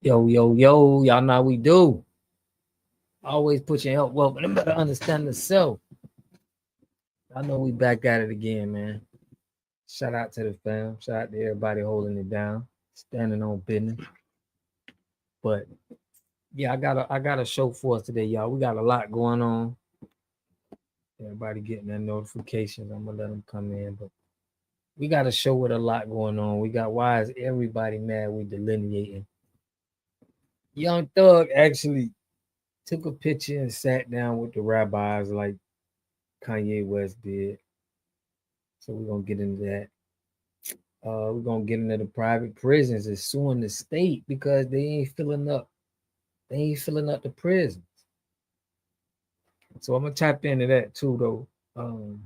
Yo, yo, yo, y'all know how we do. Always put your help well, but them better understand the self. I know we back at it again, man. Shout out to the fam. Shout out to everybody holding it down, standing on business. But yeah, I got a show for us today, y'all. We got a lot going on. Everybody getting their notifications. I'm gonna let them come in, but we got a show with a lot going on. We got why is everybody mad we delineating? Young Thug actually took a picture and sat down with the rabbis like Kanye West did. So we're gonna get into that. We're gonna get into the private prisons is suing the state because they ain't filling up. They ain't filling up the prisons. So I'm gonna tap into that too, though.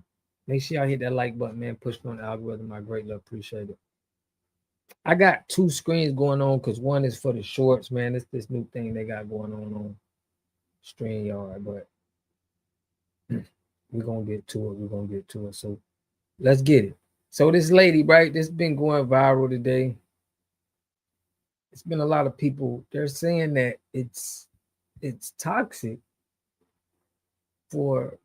Make sure y'all hit that like button, man. Push on the algorithm. I greatly appreciate it. I got two screens going on because one is for the shorts, man. It's this new thing they got going on StreamYard, but we're gonna get to it. We're gonna get to it. So let's get it. So this lady, right? This been going viral today. It's been a lot of people. They're saying that it's toxic for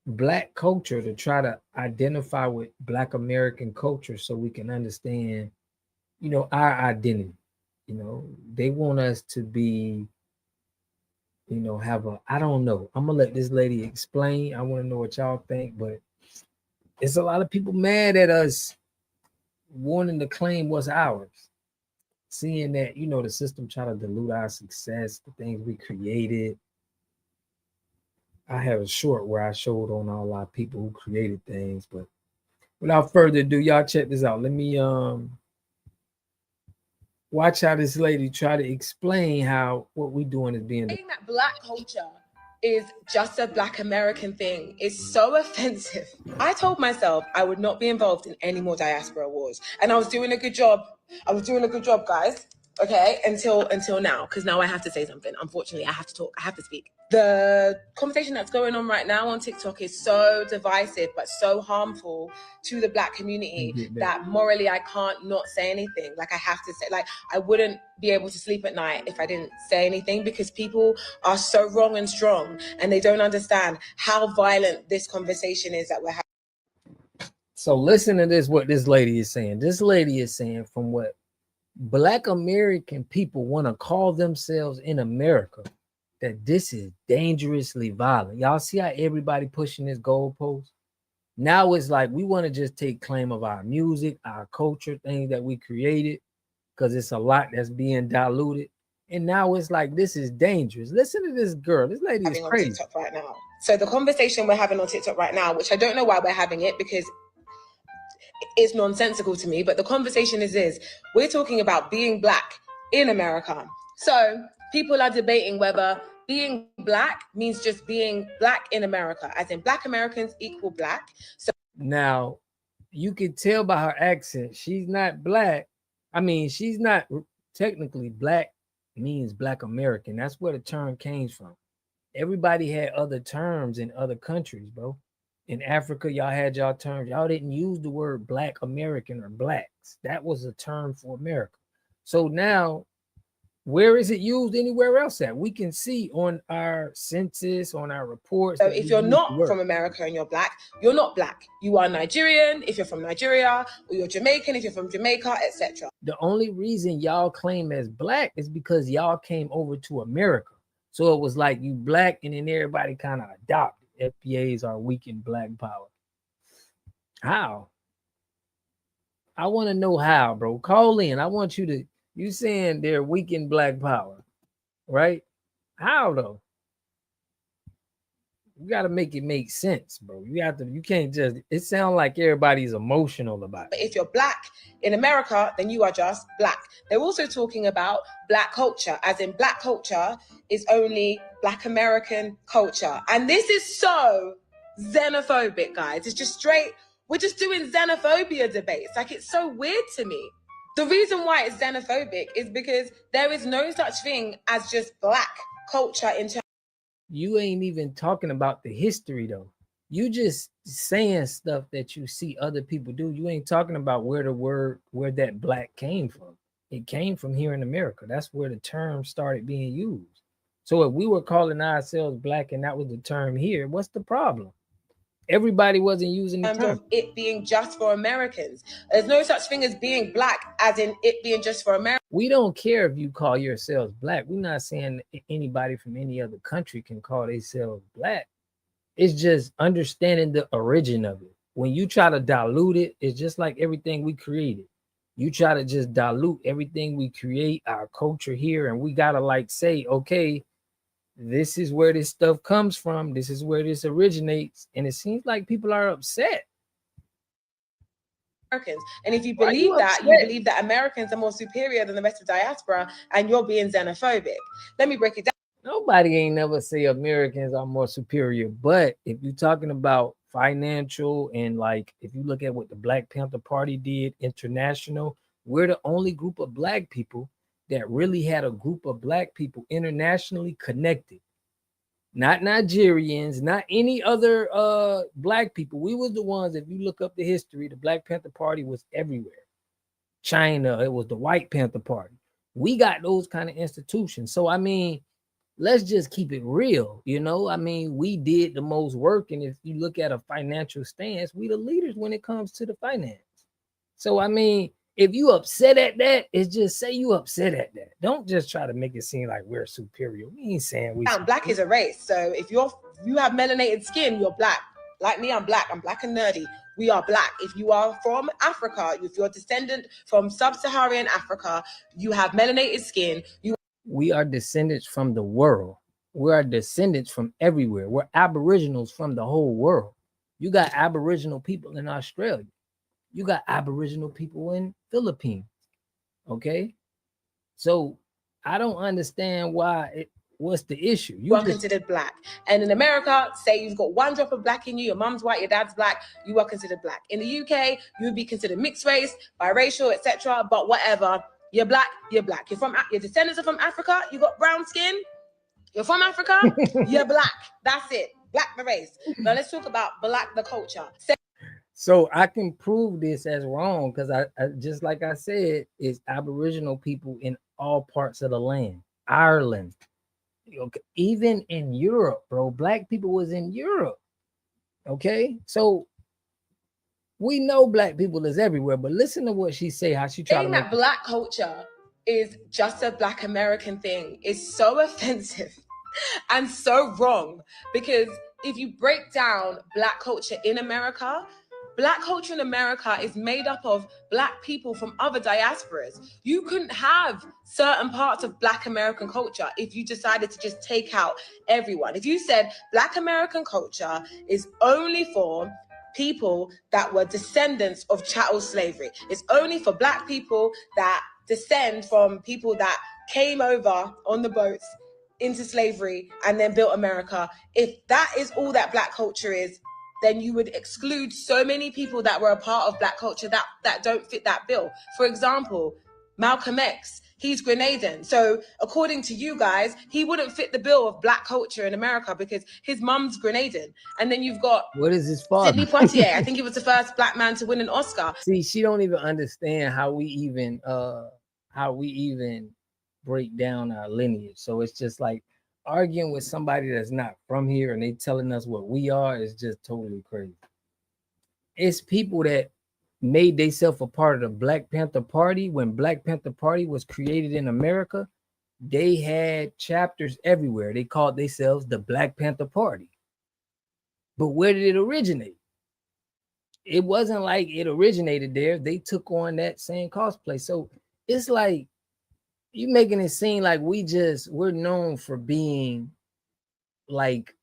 Black culture to try to identify with Black American culture so we can understand, our identity. They want us to be, have a, I don't know. I'm gonna let this lady explain. I want to know what y'all think, but it's a lot of people mad at us wanting to claim what's ours, seeing that the system try to dilute our success, the things we created. I have a short where I showed on all our people who created things, but without further ado, y'all check this out. Let me watch how this lady try to explain how what we doing is being saying that Black culture is just a Black American thing is so offensive. I told myself I would not be involved in any more diaspora wars, and I was doing a good job. Guys. Okay, until now, because now I have to say something. Unfortunately, I have to talk. I have to speak. The conversation that's going on right now on TikTok is so divisive, but so harmful to the Black community that morally I can't not say anything. Like I have to say, like I wouldn't be able to sleep at night if I didn't say anything, because people are so wrong and strong, and they don't understand how violent this conversation is that we're having. So listen to this, what this lady is saying. This lady is saying from what Black American people want to call themselves in America, that this is dangerously violent. Y'all see how everybody pushing this goalpost? Now it's like we want to just take claim of our music, our culture, things that we created, because it's a lot that's being diluted. And now it's like this is dangerous. Listen to this girl. This lady is crazy. On TikTok right now. So the conversation we're having on TikTok right now, which I don't know why we're having it, because it's nonsensical to me, but the conversation is we're talking about being Black in America. So people are debating whether being Black means just being Black in America, as in Black Americans equal Black. So now you can tell by her accent, she's not Black. I mean, she's not technically Black, means Black American. That's where the term came from. Everybody had other terms in other countries, bro. In Africa, y'all had y'all terms. Y'all didn't use the word Black American or Blacks. That was a term for America. So now, where is it used anywhere else at? We can see on our census, on our reports. So if you're not from America and you're Black, you're not Black. You are Nigerian if you're from Nigeria, or you're Jamaican if you're from Jamaica, etc. The only reason y'all claim as Black is because y'all came over to America. So it was like you Black, and then everybody kind of adopted. FBAs are weak in Black power. How? I want to know how, bro. Call in. I want you saying they're weak in Black power, right? How though? You got to make it make sense, bro. You can't just, it sounds like everybody's emotional about it. But if you're Black in America, then you are just Black. They're also talking about Black culture, as in Black culture is only Black American culture. And this is so xenophobic, guys. It's just straight, we're just doing xenophobia debates. Like, it's so weird to me. The reason why it's xenophobic is because there is no such thing as just Black culture in terms. You ain't even talking about the history though. You just saying stuff that you see other people do. You ain't talking about where that Black came from. It came from here in America. That's where the term started being used. So if we were calling ourselves black and that was the term here, what's the problem? Everybody wasn't using the terms term. of it being just for Americans. There's no such thing as being black as in it being just for Americans. We don't care if you call yourselves black. We're not saying anybody from any other country can call themselves black. It's just understanding the origin of it. When you try to dilute it, it's just like everything we created. You try to just dilute everything we create, our culture here, and we gotta like say, okay, this is where this stuff comes from. This is where this originates. And it seems like people are upset. And if you believe that, you believe that Americans are more superior than the rest of diaspora, and you're being xenophobic. Let me break it down. Nobody ain't never say Americans are more superior. But if you're talking about financial and like if you look at what the Black Panther Party did international, we're the only group of black people that really had a group of black people internationally connected. Not Nigerians, not any other black people. We was the ones, if you look up the history, the Black Panther Party was everywhere. China, it was the White Panther Party. We got those kind of institutions. So I mean, let's just keep it real. I mean, we did the most work. And if you look at a financial stance, we the leaders when it comes to the finance. So I mean, if you upset at that, it's just say you upset at that. Don't just try to make it seem like we're superior. We ain't saying we black is a race. So if you have melanated skin, you're black. Like me, I'm black and nerdy. We are black. If you are from Africa, if you're descendant from sub-Saharan Africa, you have melanated skin. We are descendants from the world. We are descendants from everywhere. We're aboriginals from the whole world. You got aboriginal people in Australia. You got aboriginal people in Philippines. Okay? So I don't understand what's the issue. You are considered black. And in America, say you've got one drop of black in you, your mom's white, your dad's black, you are considered black. In the UK, you would be considered mixed race, biracial, etc. But whatever, you're black, you're black. Your descendants are from Africa, you got brown skin, you're from Africa, you're black. That's it. Black the race. Now let's talk about black the culture. So I can prove this as wrong because I just like I said, it's aboriginal people in all parts of the land. Ireland, even in Europe, bro. Black people was in Europe. Okay, so we know black people is everywhere, but listen to what she say. How she try to make that black culture is just a black American thing is so offensive and so wrong, because if you break down black culture in America, black culture in America is made up of black people from other diasporas. You couldn't have certain parts of black American culture if you decided to just take out everyone. If you said black American culture is only for people that were descendants of chattel slavery, it's only for black people that descend from people that came over on the boats into slavery and then built America. If that is all that black culture is, then you would exclude so many people that were a part of black culture that don't fit that bill. For example, Malcolm X, he's Grenadian. So according to you guys, he wouldn't fit the bill of black culture in America because his mum's Grenadian. And then you've got what is his father? Sidney Poitier. I think he was the first black man to win an Oscar. See, she don't even understand how we even break down our lineage. So it's just like arguing with somebody that's not from here and they telling us what we are is just totally crazy. It's people that made themselves a part of the Black Panther Party. When Black Panther Party was created in America, they had chapters everywhere. They called themselves the Black Panther Party. But where did it originate? It wasn't like it originated there. They took on that same cosplay. So it's like you making it seem like we're known for being like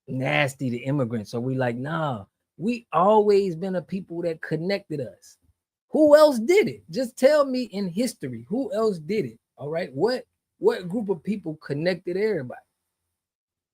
nasty to immigrants. So we like, nah, we always been a people that connected us. Who else did it? Just tell me in history, who else did it? All right. What group of people connected everybody?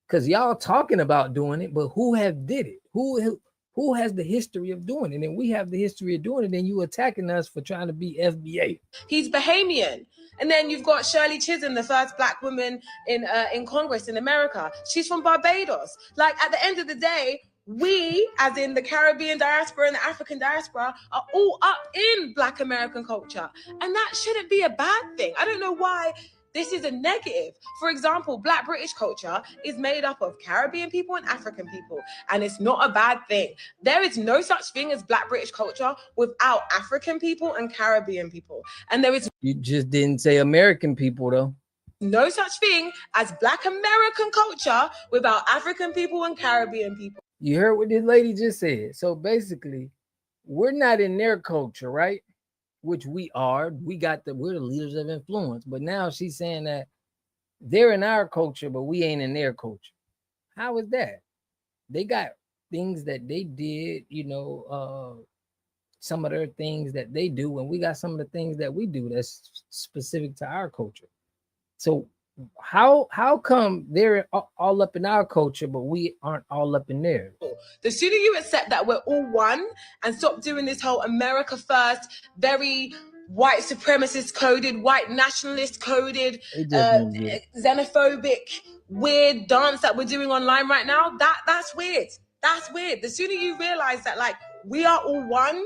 Because y'all talking about doing it, but who have did it? Who has the history of doing it? And we have the history of doing it, and you attacking us for trying to be FBA. He's Bahamian. And then you've got Shirley Chisholm, the first black woman in Congress in America. She's from Barbados. Like, at the end of the day, we, as in the Caribbean diaspora and the African diaspora, are all up in Black American culture. And that shouldn't be a bad thing. I don't know why this is a negative. For example, Black British culture is made up of Caribbean people and African people, and it's not a bad thing. There is no such thing as Black British culture without African people and Caribbean people. And there is You just didn't say American people, though. no such thing as Black American culture without African people and Caribbean people. You heard what this lady just said. So basically, we're not in their culture, right? Which we are. We're the leaders of influence. But now she's saying that they're in our culture, but we ain't in their culture. How is that? They got things that they did, some of their things that they do, and we got some of the things that we do that's specific to our culture. So how come they're all up in our culture, but we aren't all up in theirs? The sooner you accept that we're all one and stop doing this whole America first, very white supremacist coded, white nationalist coded, xenophobic, weird dance that we're doing online right now, that's weird. That's weird. The sooner you realize that, like, we are all one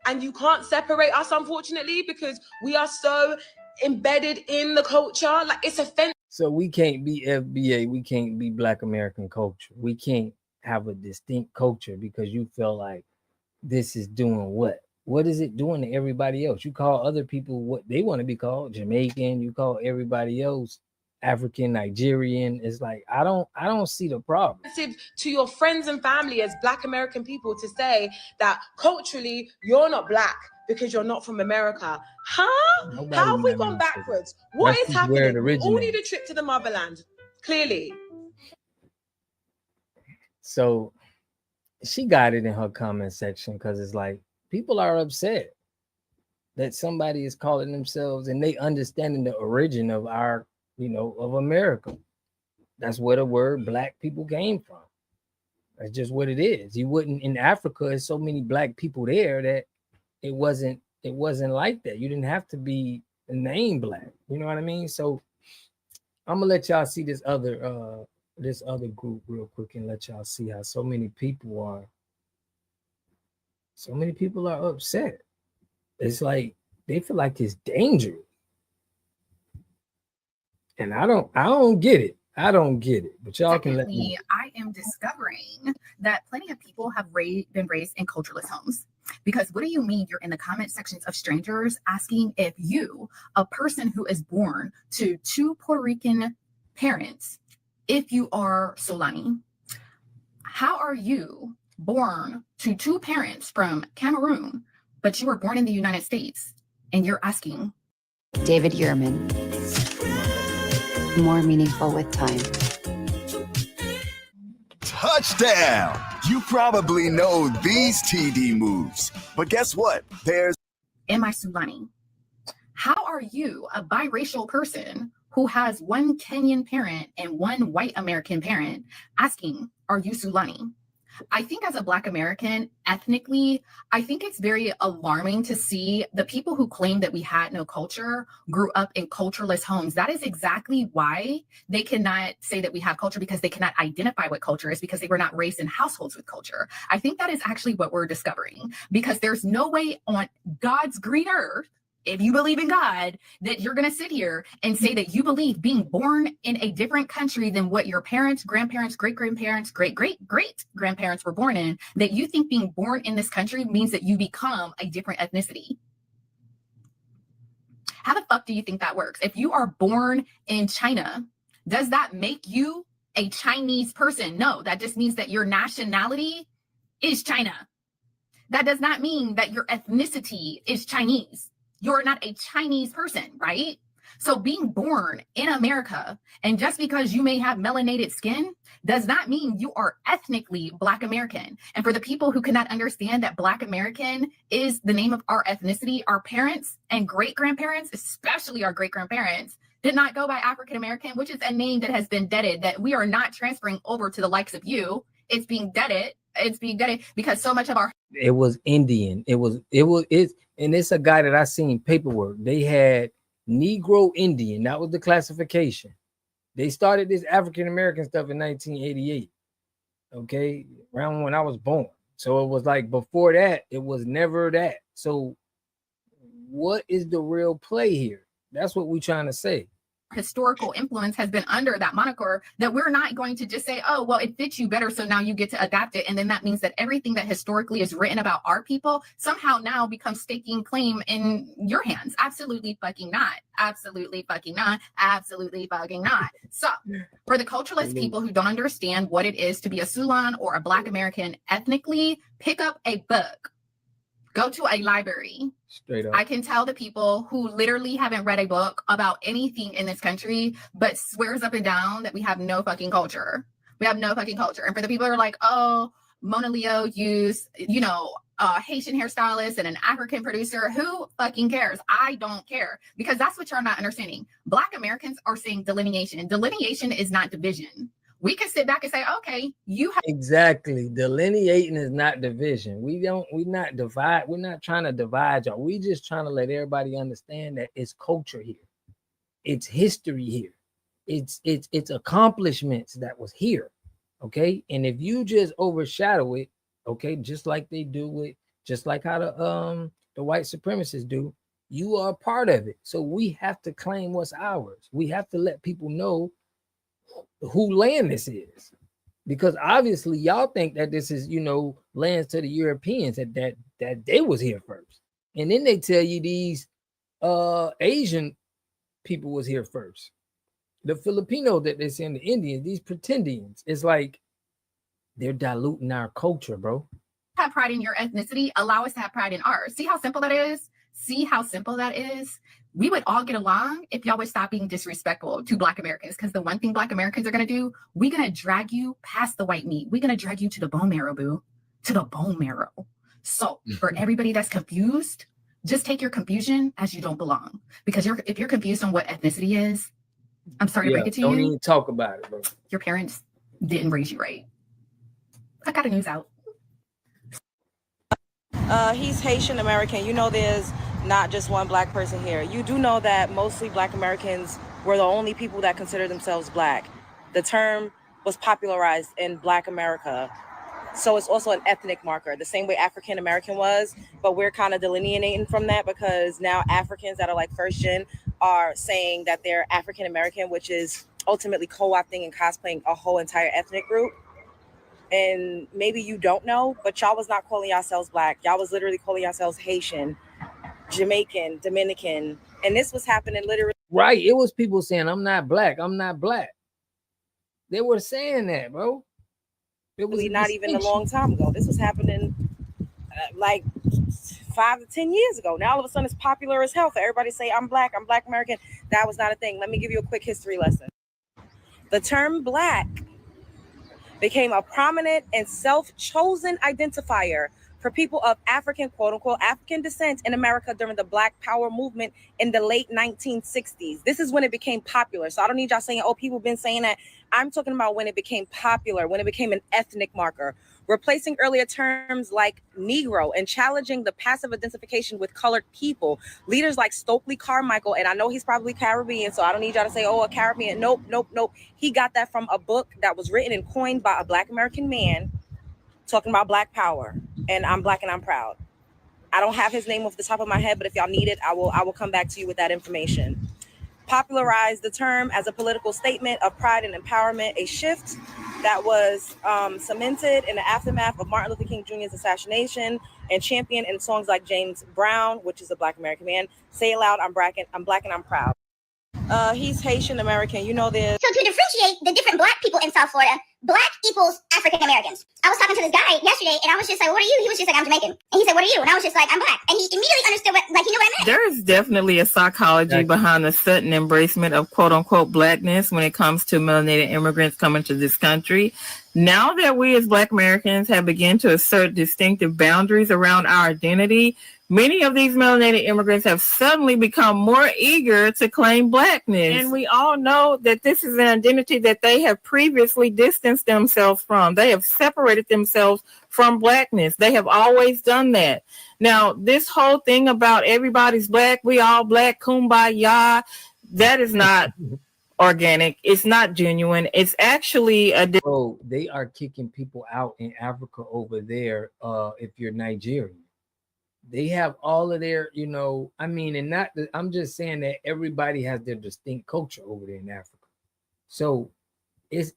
and you can't separate us, unfortunately, because we are so embedded in the culture, like, it's offensive. So we can't be FBA, we can't be Black American culture. We can't have a distinct culture because you feel like this is doing what? What is it doing to everybody else? You call other people what they want to be called, Jamaican, you call everybody else African, Nigerian. It's like I don't see the problem. To your friends and family as Black American people to say that culturally you're not Black because you're not from America. Huh? How have we gone backwards? What is happening? We all need a trip to the motherland, clearly. So she got it in her comment section because it's like people are upset that somebody is calling themselves and they understanding the origin of our, of America. That's where the word Black people came from. That's just what it is. You wouldn't in Africa, there's so many Black people there that it wasn't like that. You didn't have to be named Black. You know what I mean? So I'm gonna let y'all see this other group real quick and let y'all see how so many people are upset. It's like they feel like it's dangerous. And I don't get it. I don't get it. But y'all can let me. I am discovering that plenty of people have been raised in cultureless homes. Because what do you mean you're in the comment sections of strangers asking if you, a person who is born to two Puerto Rican parents, if you are Solani, how are you born to two parents from Cameroon, but you were born in the United States and you're asking? David Yurman. More meaningful with time. Touchdown! You probably know these TD moves, but guess what? Am I Sulani? How are you, a biracial person who has one Kenyan parent and one white American parent, asking, are you Sulani? I think as a Black American, ethnically, I think it's very alarming to see the people who claim that we had no culture grew up in cultureless homes. That is exactly why they cannot say that we have culture, because they cannot identify what culture is, because they were not raised in households with culture. I think that is actually what we're discovering, because there's no way on God's green earth, if you believe in God, that you're going to sit here and say that you believe being born in a different country than what your parents, grandparents, great-grandparents, great-great-great-grandparents were born in, that you think being born in this country means that you become a different ethnicity. How the fuck do you think that works? If you are born in China, does that make you a Chinese person? No, that just means that your nationality is China. That does not mean that your ethnicity is Chinese. You're not a Chinese person, right? So being born in America, and just because you may have melanated skin, does not mean you are ethnically Black American. And for the people who cannot understand that Black American is the name of our ethnicity, our parents and great-grandparents, especially our great-grandparents, did not go by African American, which is a name that has been deaded, that we are not transferring over to the likes of you. It's being deaded. It's being deaded because so much of our... It was Indian. And it's a guy that I seen paperwork. They had Negro Indian. That was the classification. They started this African American stuff in 1988. Okay, around when I was born. So it was like before that, it was never that. So what is the real play here? That's what we're trying to say. Historical influence has been under that moniker, that we're not going to just say, oh, well, it fits you better, so now you get to adapt it. And then that means that everything that historically is written about our people somehow now becomes staking claim in your hands. Absolutely fucking not. Absolutely fucking not. Absolutely fucking not. So for the culturalist people who don't understand what it is to be a Sulan or a Black American ethnically, pick up a book. Go to a library. Straight up. I can tell the people who literally haven't read a book about anything in this country, but swears up and down that we have no fucking culture. We have no fucking culture. And for the people who are like, oh, Mona Leo used, a Haitian hairstylist and an African producer, who fucking cares? I don't care, because that's what you're not understanding. Black Americans are saying delineation. Delineation is not division. We can sit back and say, okay, you have exactly. Delineating is not division. We're not trying to divide y'all. We just trying to let everybody understand that it's culture here. It's history here. It's accomplishments that was here. Okay. And if you just overshadow it, okay, just like they do with, just like how the white supremacists do, you are a part of it. So we have to claim what's ours. We have to let people know who land this is, because obviously y'all think that this is, lands to the Europeans, that they was here first, and then they tell you these Asian people was here first, the Filipino that they send, the Indians, these pretendians. It's like they're diluting our culture, bro. Have pride in your ethnicity, allow us to have pride in ours. See how simple that is? See how simple that is? We would all get along if y'all would stop being disrespectful to Black Americans, because the one thing Black Americans are going to do, we're going to drag you past the white meat. We're going to drag you to the bone marrow, boo. To the bone marrow. So for everybody that's confused, just take your confusion as you don't belong. Because if you're confused on what ethnicity is, I'm sorry to break it to you. Don't even talk about it, bro. Your parents didn't raise you right. I got a news out. He's Haitian American. There's not just one Black person here. You do know that mostly Black Americans were the only people that considered themselves Black. The term was popularized in Black America. So it's also an ethnic marker, the same way African American was, but we're kind of delineating from that, because now Africans that are like first gen are saying that they're African American, which is ultimately co-opting and cosplaying a whole entire ethnic group. And maybe you don't know, but y'all was not calling yourselves Black. Y'all was literally calling yourselves Haitian, Jamaican, Dominican. And this was happening literally. Right. It was people saying, I'm not Black. I'm not Black. They were saying that, bro. It was not even a long time ago. This was happening like 5 to 10 years ago. Now all of a sudden it's popular as hell for everybody to say, I'm Black American. That was not a thing. Let me give you a quick history lesson. The term Black became a prominent and self-chosen identifier for people of African, quote unquote, African descent in America during the Black Power movement in the late 1960s. This is when it became popular. So I don't need y'all saying, oh, people been saying that. I'm talking about when it became popular, when it became an ethnic marker, replacing earlier terms like Negro and challenging the passive identification with colored people. Leaders like Stokely Carmichael, and I know he's probably Caribbean, so I don't need y'all to say, oh, a Caribbean. Nope. He got that from a book that was written and coined by a Black American man talking about Black power. And I'm Black and I'm proud. I don't have his name off the top of my head, but if y'all need it, I will come back to you with that information. Popularized the term as a political statement of pride and empowerment, a shift that was cemented in the aftermath of Martin Luther King Jr.'s assassination and championed in songs like James Brown, which is a Black American man, Say It Loud, I'm Black and I'm proud. He's Haitian American. There's... So to differentiate the different Black people in South Florida, Black equals African Americans. I was talking to this guy yesterday, and I was just like, what are you? He was just like, I'm Jamaican. And he said, what are you? And I was just like, I'm Black. And he immediately understood he knew what I meant. There is definitely a psychology behind the sudden embracement of quote unquote Blackness when it comes to melanated immigrants coming to this country. Now that we as Black Americans have begun to assert distinctive boundaries around our identity, many of these melanated immigrants have suddenly become more eager to claim Blackness. And we all know that this is an identity that they have previously distanced themselves from. They have separated themselves from Blackness. They have always done that. Now, this whole thing about everybody's Black, we all Black, kumbaya, that is not organic. It's not genuine. It's actually a Bro, they are kicking people out in Africa over there. If you're Nigerian, they have all of their, I mean, and not. I'm just saying that everybody has their distinct culture over there in Africa. So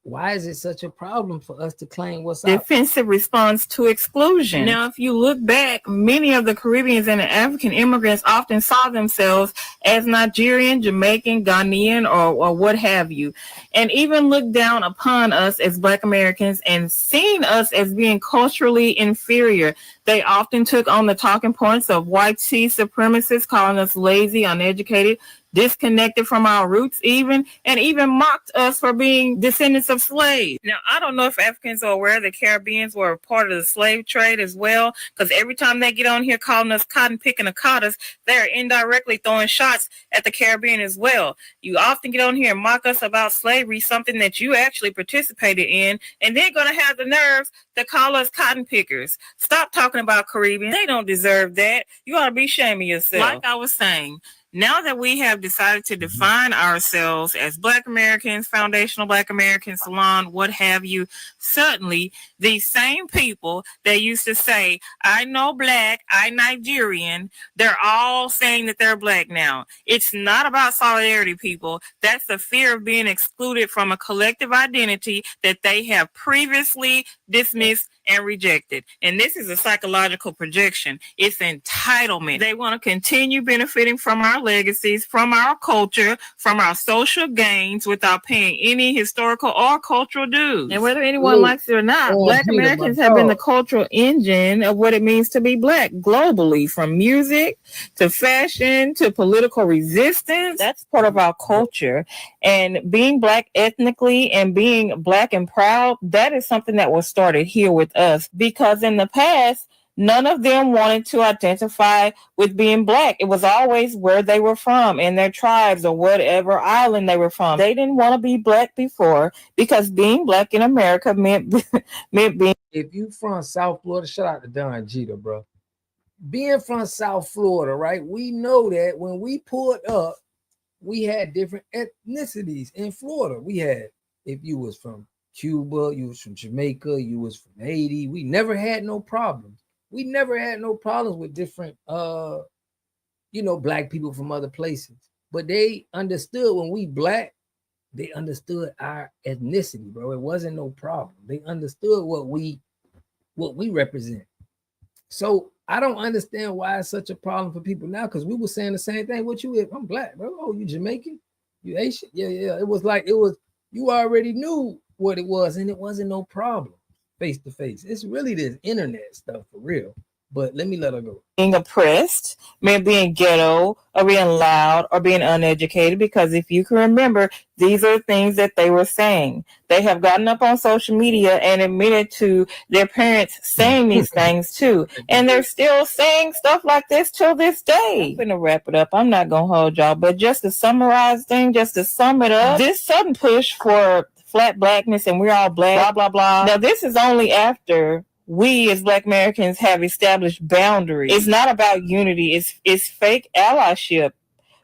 why is it such a problem for us to claim what's up? defensive response to exclusion. Now, if you look back, many of the Caribbeans and the African immigrants often saw themselves as Nigerian, Jamaican, Ghanaian, or what have you, and even looked down upon us as Black Americans and seen us as being culturally inferior. They often took on the talking points of white supremacists, calling us lazy, uneducated, disconnected from our roots, and even mocked us for being descendants of slaves. Now, I don't know if Africans are aware the Caribbeans were a part of the slave trade as well, because every time they get on here calling us cotton picking Akatas, they're indirectly throwing shots at the Caribbean as well. You often get on here and mock us about slavery, something that you actually participated in, and they're going to have the nerves to call us cotton pickers. Stop talking about Caribbean. They don't deserve that. You ought to be ashamed of yourself. Like I was saying, now that we have decided to define ourselves as Black Americans, foundational Black Americans, salon, what have you, suddenly these same people that used to say, I know Black, I Nigerian, they're all saying that they're Black now. It's not about solidarity, people. That's the fear of being excluded from a collective identity that they have previously dismissed and rejected. And this is a psychological projection. It's entitlement. They want to continue benefiting from our legacies, from our culture, from our social gains without paying any historical or cultural dues. And whether anyone likes it or not, Black Americans have been the cultural engine of what it means to be Black globally, from music to fashion to political resistance. That's part of our culture. And being Black ethnically and being Black and proud, that is something that was started here with us, because in the past, none of them wanted to identify with being Black. It was always where they were from and their tribes or whatever island they were from. They didn't want to be Black before, because being Black in America meant being. If you from South Florida, shout out to Don Jeter, bro. Being from South Florida, right? We know that when we pulled up, we had different ethnicities in Florida. We had, if you was from Cuba, you was from Jamaica, you was from Haiti. We never had no problems. We never had no problems with different, Black people from other places. But they understood when we Black, they understood our ethnicity, bro. It wasn't no problem. They understood what we represent. So I don't understand why it's such a problem for people now, because we were saying the same thing. What you is? I'm Black, bro. Oh, you Jamaican? You Asian? Yeah. It was you already knew what it was, and it wasn't no problem face to face. It's really this internet stuff for real. But let me let her go. Being oppressed, maybe being ghetto, or being loud, or being uneducated, because if you can remember, these are things that they were saying. They have gotten up on social media and admitted to their parents saying these things too. And they're still saying stuff like this till this day. I'm going to wrap it up. I'm not going to hold y'all, but just to summarize things, just to sum it up, this sudden push for flat Blackness and we're all Black, blah, blah, blah. Now, this is only after we as Black Americans have established boundaries. It's not about unity. It's fake allyship,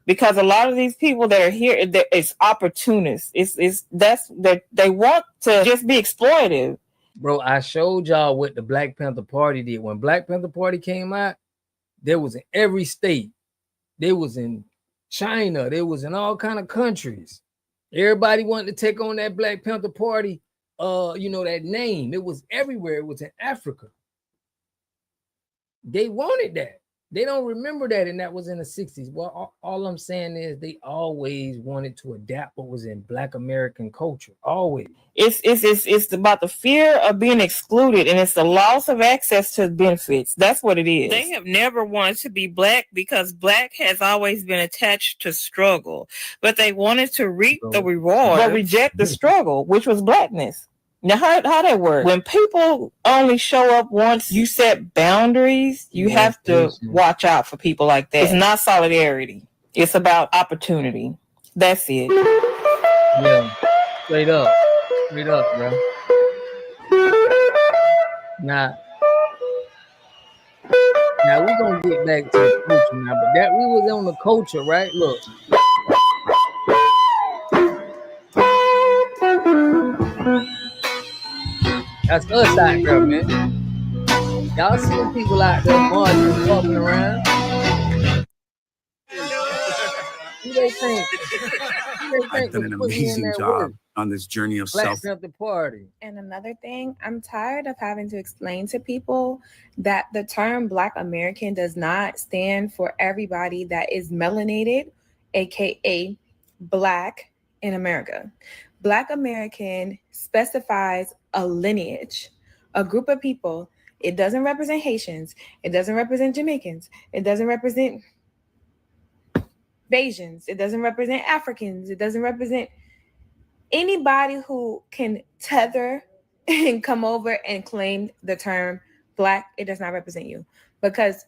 because a lot of these people that are here, it's opportunists. They want to just be exploitive. Bro, I showed y'all what the Black Panther Party did. When Black Panther Party came out, there was in every state. There was in China. There was in all kind of countries. Everybody wanted to take on that Black Panther Party. That name, it was everywhere. It was in Africa. They wanted that. They don't remember that, and that was in the 60s. Well, all I'm saying is they always wanted to adapt what was in Black American culture. Always. It's about the fear of being excluded, and it's the loss of access to benefits. That's what it is. They have never wanted to be Black, because Black has always been attached to struggle, but they wanted to reap the reward, but reject the struggle, which was Blackness. Now, how that work? When people only show up once, you set boundaries. You have to watch out for people like that. It's not solidarity. It's about opportunity. That's it. Yeah, straight up, bro. Now we're gonna get back to the culture now, but that we was on the culture, right? Look. That's us out there, man. Y'all see them people out there marching, walking around. Who they think? I've done Was an putting in amazing that job work? on this journey of Black self. Panther Party. And another thing, I'm tired of having to explain to people that the term Black American does not stand for everybody that is melanated, aka Black in America. Black American specifies a lineage, a group of people. It doesn't represent Haitians. It doesn't represent Jamaicans. It doesn't represent Bajans. It doesn't represent Africans. It doesn't represent anybody who can tether and come over and claim the term Black. It does not represent you. Because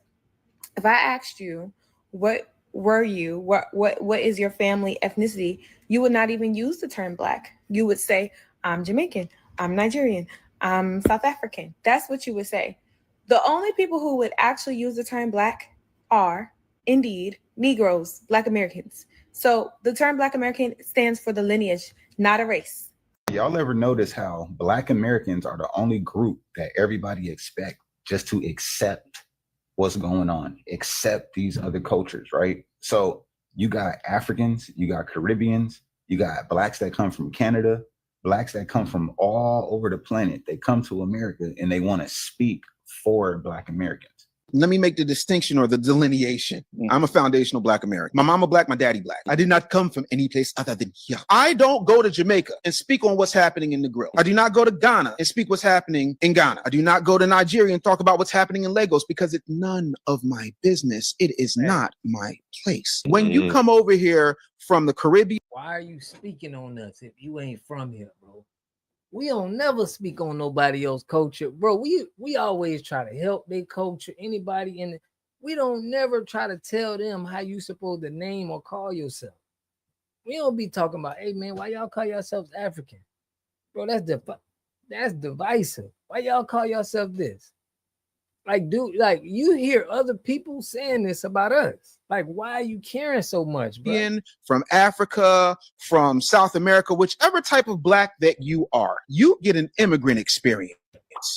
if I asked you, what were you, what is your family ethnicity, you would not even use the term Black. You would say, I'm Jamaican, I'm Nigerian, I'm South African. That's what you would say. The only people who would actually use the term Black are indeed Negroes, Black Americans. So the term Black American stands for the lineage, not a race. Y'all ever notice how Black Americans are the only group that everybody expect just to accept what's going on, accept these other cultures, right? So you got Africans, you got Caribbeans, you got Blacks that come from Canada, Blacks that come from all over the planet. They come to America and they want to speak for Black Americans. Let me make the distinction or the delineation. I'm a foundational Black American. My mama Black, my daddy Black. I did not come from any place other than here. I don't go to Jamaica and speak on what's happening in the grill. I do not go to Ghana and speak what's happening in Ghana. I do not go to Nigeria and talk about what's happening in Lagos because it's none of my business. It is not my place. When you come over here from the Caribbean. Why are you speaking on us if you ain't from here, bro? We don't never speak on nobody else's culture, bro. We always try to help their culture. Anybody in it, we don't never try to tell them how you supposed to name or call yourself. We don't be talking about, hey man, why y'all call yourselves African, bro? That's divisive. Why y'all call yourself this? Like, dude, like you hear other people saying this about us. Like, why are you caring so much, bro? From Africa, from South America, whichever type of Black that you are, you get an immigrant experience.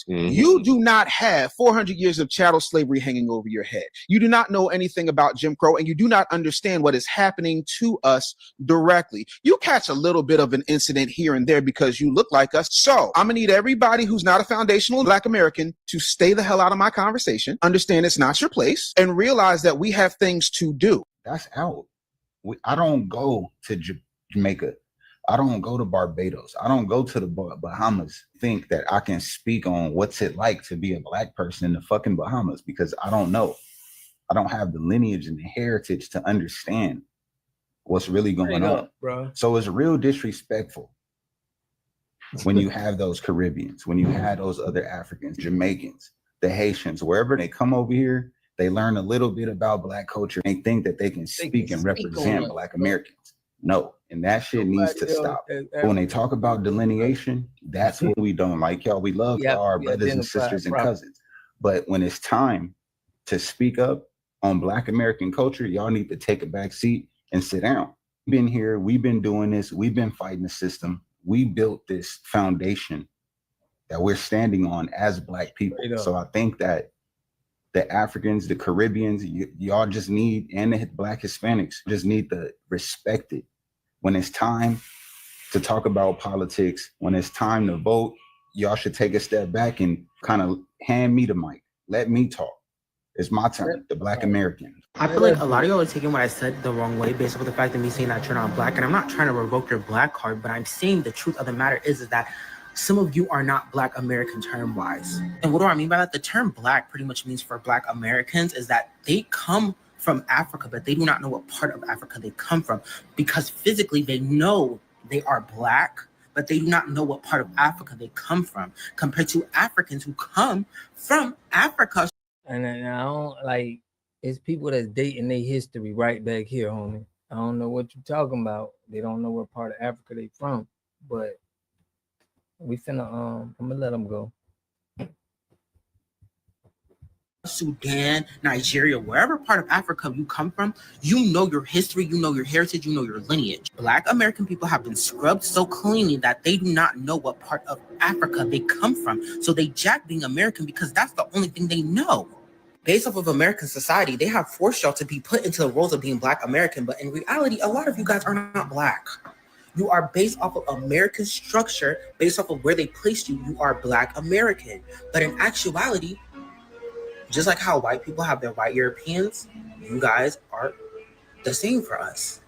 You do not have 400 years of chattel slavery hanging over your head. You do not know anything about Jim Crow, and you do not understand what is happening to us directly. You catch a little bit of an incident here and there because you look like us. So I'm gonna need everybody who's not a foundational Black American to stay the hell out of my conversation, understand it's not your place, and realize that we have things to do. That's out. I don't go to Jamaica. I don't go to Barbados. I don't go to the Bahamas. Think that I can speak on what's it like to be a Black person in the fucking Bahamas because I don't know. I don't have the lineage and the heritage to understand what's really going on, bro. So it's real disrespectful when you have those Caribbeans, when you have those other Africans, Jamaicans, the Haitians, wherever they come over here, they learn a little bit about Black culture. They think that they can speak and represent Black Americans. No, and that shit needs to stop. When they talk about delineation, that's what we don't like, y'all. We love y'all, our brothers and sisters and cousins. But when it's time to speak up on Black American culture, y'all need to take a back seat and sit down. We've been here, we've been doing this, we've been fighting the system. We built this foundation that we're standing on as Black people. So I think that the Africans, the Caribbeans, y'all just need, and the Black Hispanics just need to respect it. When it's time to talk about politics, when it's time to vote, y'all should take a step back and kind of hand me the mic. Let me talk. It's my turn, the Black American. I feel like a lot of y'all are taking what I said the wrong way based on the fact that me saying that you're not Black. And I'm not trying to revoke your Black card, but I'm saying the truth of the matter is that some of you are not Black American term-wise. And what do I mean by that? The term Black pretty much means for Black Americans is that they come from Africa, but they do not know what part of Africa they come from because physically they know they are Black, but they do not know what part of Africa they come from compared to Africans who come from Africa. And I don't like, it's people that's dating their history right back here, homie. I don't know what you're talking about. They don't know what part of Africa they from, but we finna, I'm gonna let them go. Sudan, Nigeria, wherever part of Africa you come from, you know your history, you know your heritage, you know your lineage. Black American people have been scrubbed so cleanly that they do not know what part of Africa they come from. So they jack being American because that's the only thing they know. Based off of American society, they have forced y'all to be put into the roles of being Black American, but in reality, a lot of you guys are not Black. You are based off of American structure, based off of where they placed you, you are Black American. But in actuality, just like how white people have their white Europeans, you guys are the same for us,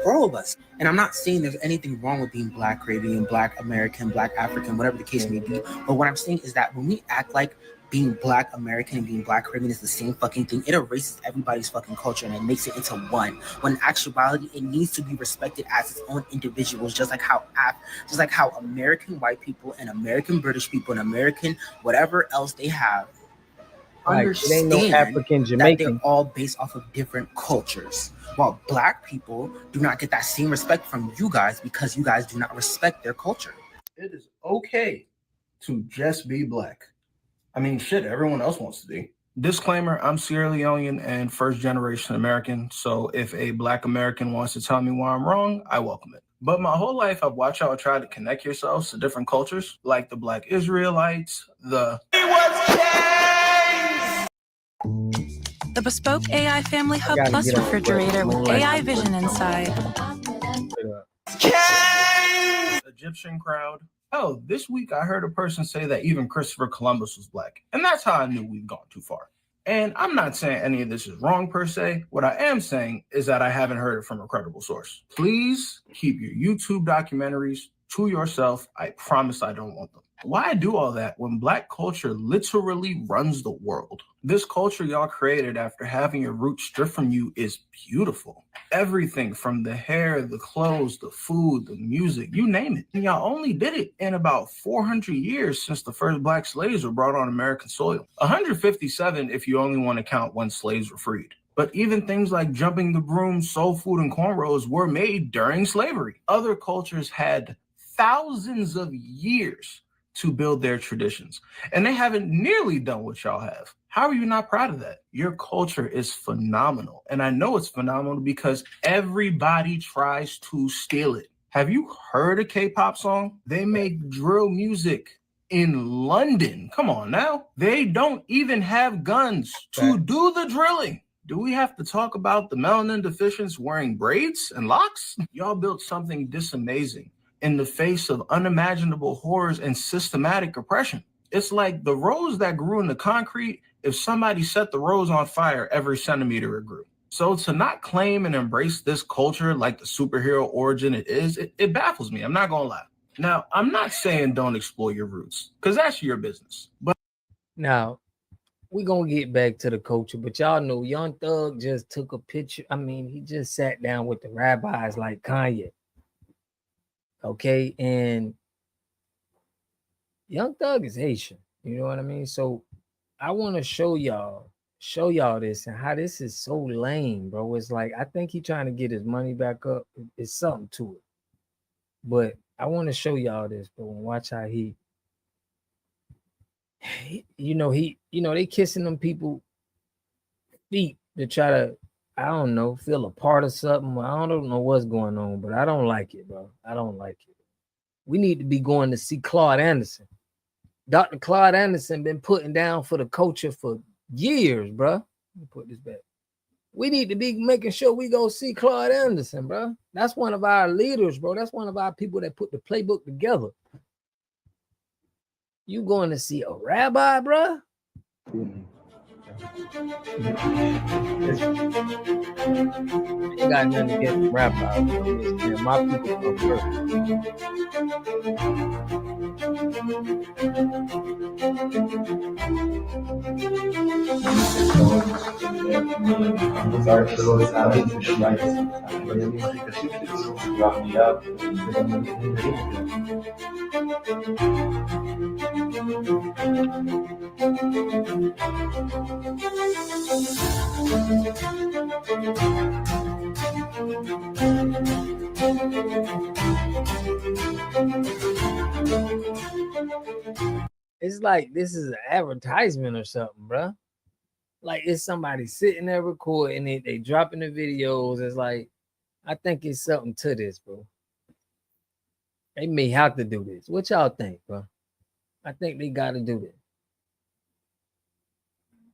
for all of us. And I'm not saying there's anything wrong with being Black Caribbean, Black American, Black African, whatever the case may be. But what I'm saying is that when we act like being Black American and being Black Caribbean is the same fucking thing, it erases everybody's fucking culture and it makes it into one. When in actuality, it needs to be respected as its own individuals, just like how American white people and American British people and American whatever else they have. Understand no African Jamaican. That they're all based off of different cultures. While Black people do not get that same respect from you guys because you guys do not respect their culture. It is okay to just be Black. I mean, shit, everyone else wants to be. Disclaimer, I'm Sierra Leonean and first generation American, so if a Black American wants to tell me why I'm wrong, I welcome it. But my whole life, I've watched y'all try to connect yourselves to different cultures, like the Black Israelites, the Bespoke AI Family Hub Plus refrigerator with AI vision inside. Egyptian crowd. Oh, this week I heard a person say that even Christopher Columbus was Black. And that's how I knew we'd gone too far. And I'm not saying any of this is wrong per se. What I am saying is that I haven't heard it from a credible source. Please keep your YouTube documentaries to yourself. I promise I don't want them. Why I do all that when Black culture literally runs the world? This culture y'all created after having your roots stripped from you is beautiful. Everything from the hair, the clothes, the food, the music, you name it. And y'all only did it in about 400 years since the first Black slaves were brought on American soil. 157 if you only want to count when slaves were freed. But even things like jumping the broom, soul food, and cornrows were made during slavery. Other cultures had thousands of years to build their traditions, and they haven't nearly done what y'all have. How are you not proud of that? Your culture is phenomenal, and I know it's phenomenal because everybody tries to steal it. Have you heard a K-pop song? They make drill music in London. Come on now. They don't even have guns to do the drilling. Do we have to talk about the melanin deficients wearing braids and locks? Y'all built something this amazing in the face of unimaginable horrors and systematic oppression. It's like the rose that grew in the concrete, if somebody set the rose on fire, every centimeter it grew. So to not claim and embrace this culture like the superhero origin it is, it baffles me. I'm not gonna lie. Now, I'm not saying don't explore your roots, because that's your business. But now, we're gonna get back to the culture, but y'all know Young Thug just took a picture. I mean, he just sat down with the rabbis like Kanye. Okay, and Young Thug is Haitian, you know what I mean? So I want to show y'all this and how this is so lame, bro. It's like I think he trying to get his money back up. It's something to it, but I want to show y'all this, bro. And watch how he they kissing them people feet to try to, I don't know, feel a part of something. I don't know what's going on, but I don't like it, bro. I don't like it. We need to be going to see Claude Anderson. Dr. Claude Anderson been putting down for the culture for years, bro. Let me put this back. We need to be making sure we go see Claude Anderson, bro. That's one of our leaders, bro. That's one of our people that put the playbook together. You going to see a rabbi, bro? You got nothing to get rabbi. My people go first. It's like this is an advertisement or something, bro. like it's somebody sitting there recording, they dropping the videos. It's like, I think it's something to this, bro. They may have to do this. What y'all think, bro? I think they got to do this.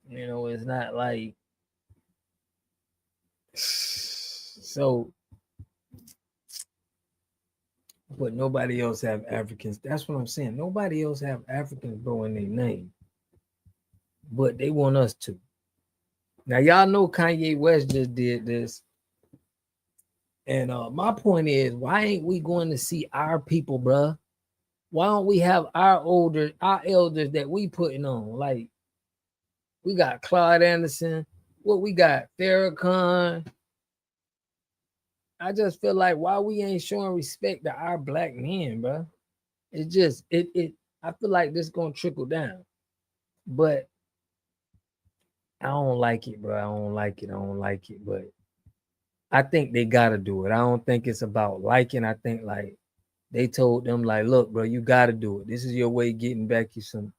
You know, it's not like so. But nobody else have Africans. That's what I'm saying. Nobody else have Africans, bro, in their name. But they want us to. Now, y'all know Kanye West just did this. And my point is, why ain't we going to see our people, bro? Why don't we have our elders that we putting on? Like, we got Claude Anderson. What we got? Farrakhan. I just feel like why we ain't showing respect to our black men, bro. It's just I feel like this gonna trickle down, but I don't like it, bro. I don't like it. But I think they gotta do it. I don't think it's about liking. I think like they told them like, look, bro, you gotta do it. This is your way of getting back you some,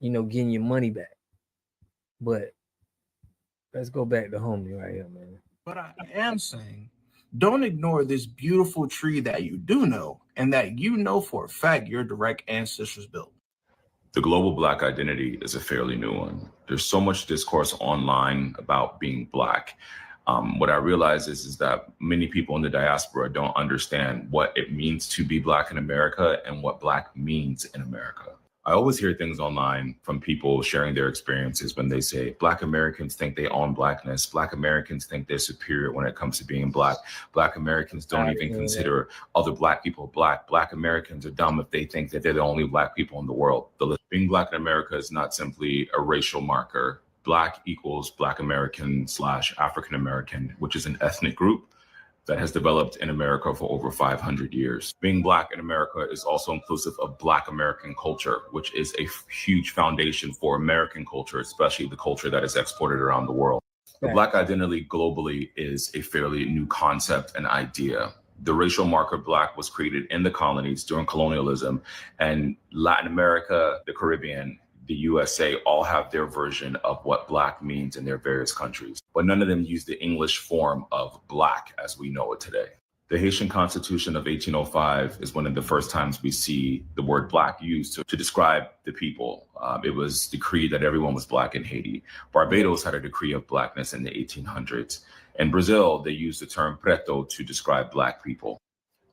getting your money back. But let's go back to homie right here, man. But I am saying, don't ignore this beautiful tree that you do know, and that you know for a fact your direct ancestors built. The global Black identity is a fairly new one. There's so much discourse online about being Black. What I realize is that many people in the diaspora don't understand what it means to be Black in America and what Black means in America. I always hear things online from people sharing their experiences when they say Black Americans think they own Blackness. Black Americans think they're superior when it comes to being Black. Black Americans don't even consider other Black people Black. Black Americans are dumb if they think that they're the only Black people in the world. Being Black in America is not simply a racial marker. Black equals Black American / African American, which is an ethnic group that has developed in America for over 500 years. Being Black in America is also inclusive of Black American culture, which is a huge foundation for American culture, especially the culture that is exported around the world. The Black identity globally is a fairly new concept and idea. The racial marker Black was created in the colonies during colonialism, and Latin America, the Caribbean, the USA all have their version of what Black means in their various countries, but none of them use the English form of Black as we know it today. The Haitian Constitution of 1805 is one of the first times we see the word Black used to describe the people. It was decreed that everyone was Black in Haiti. Barbados had a decree of Blackness in the 1800s. In Brazil, they used the term preto to describe Black people.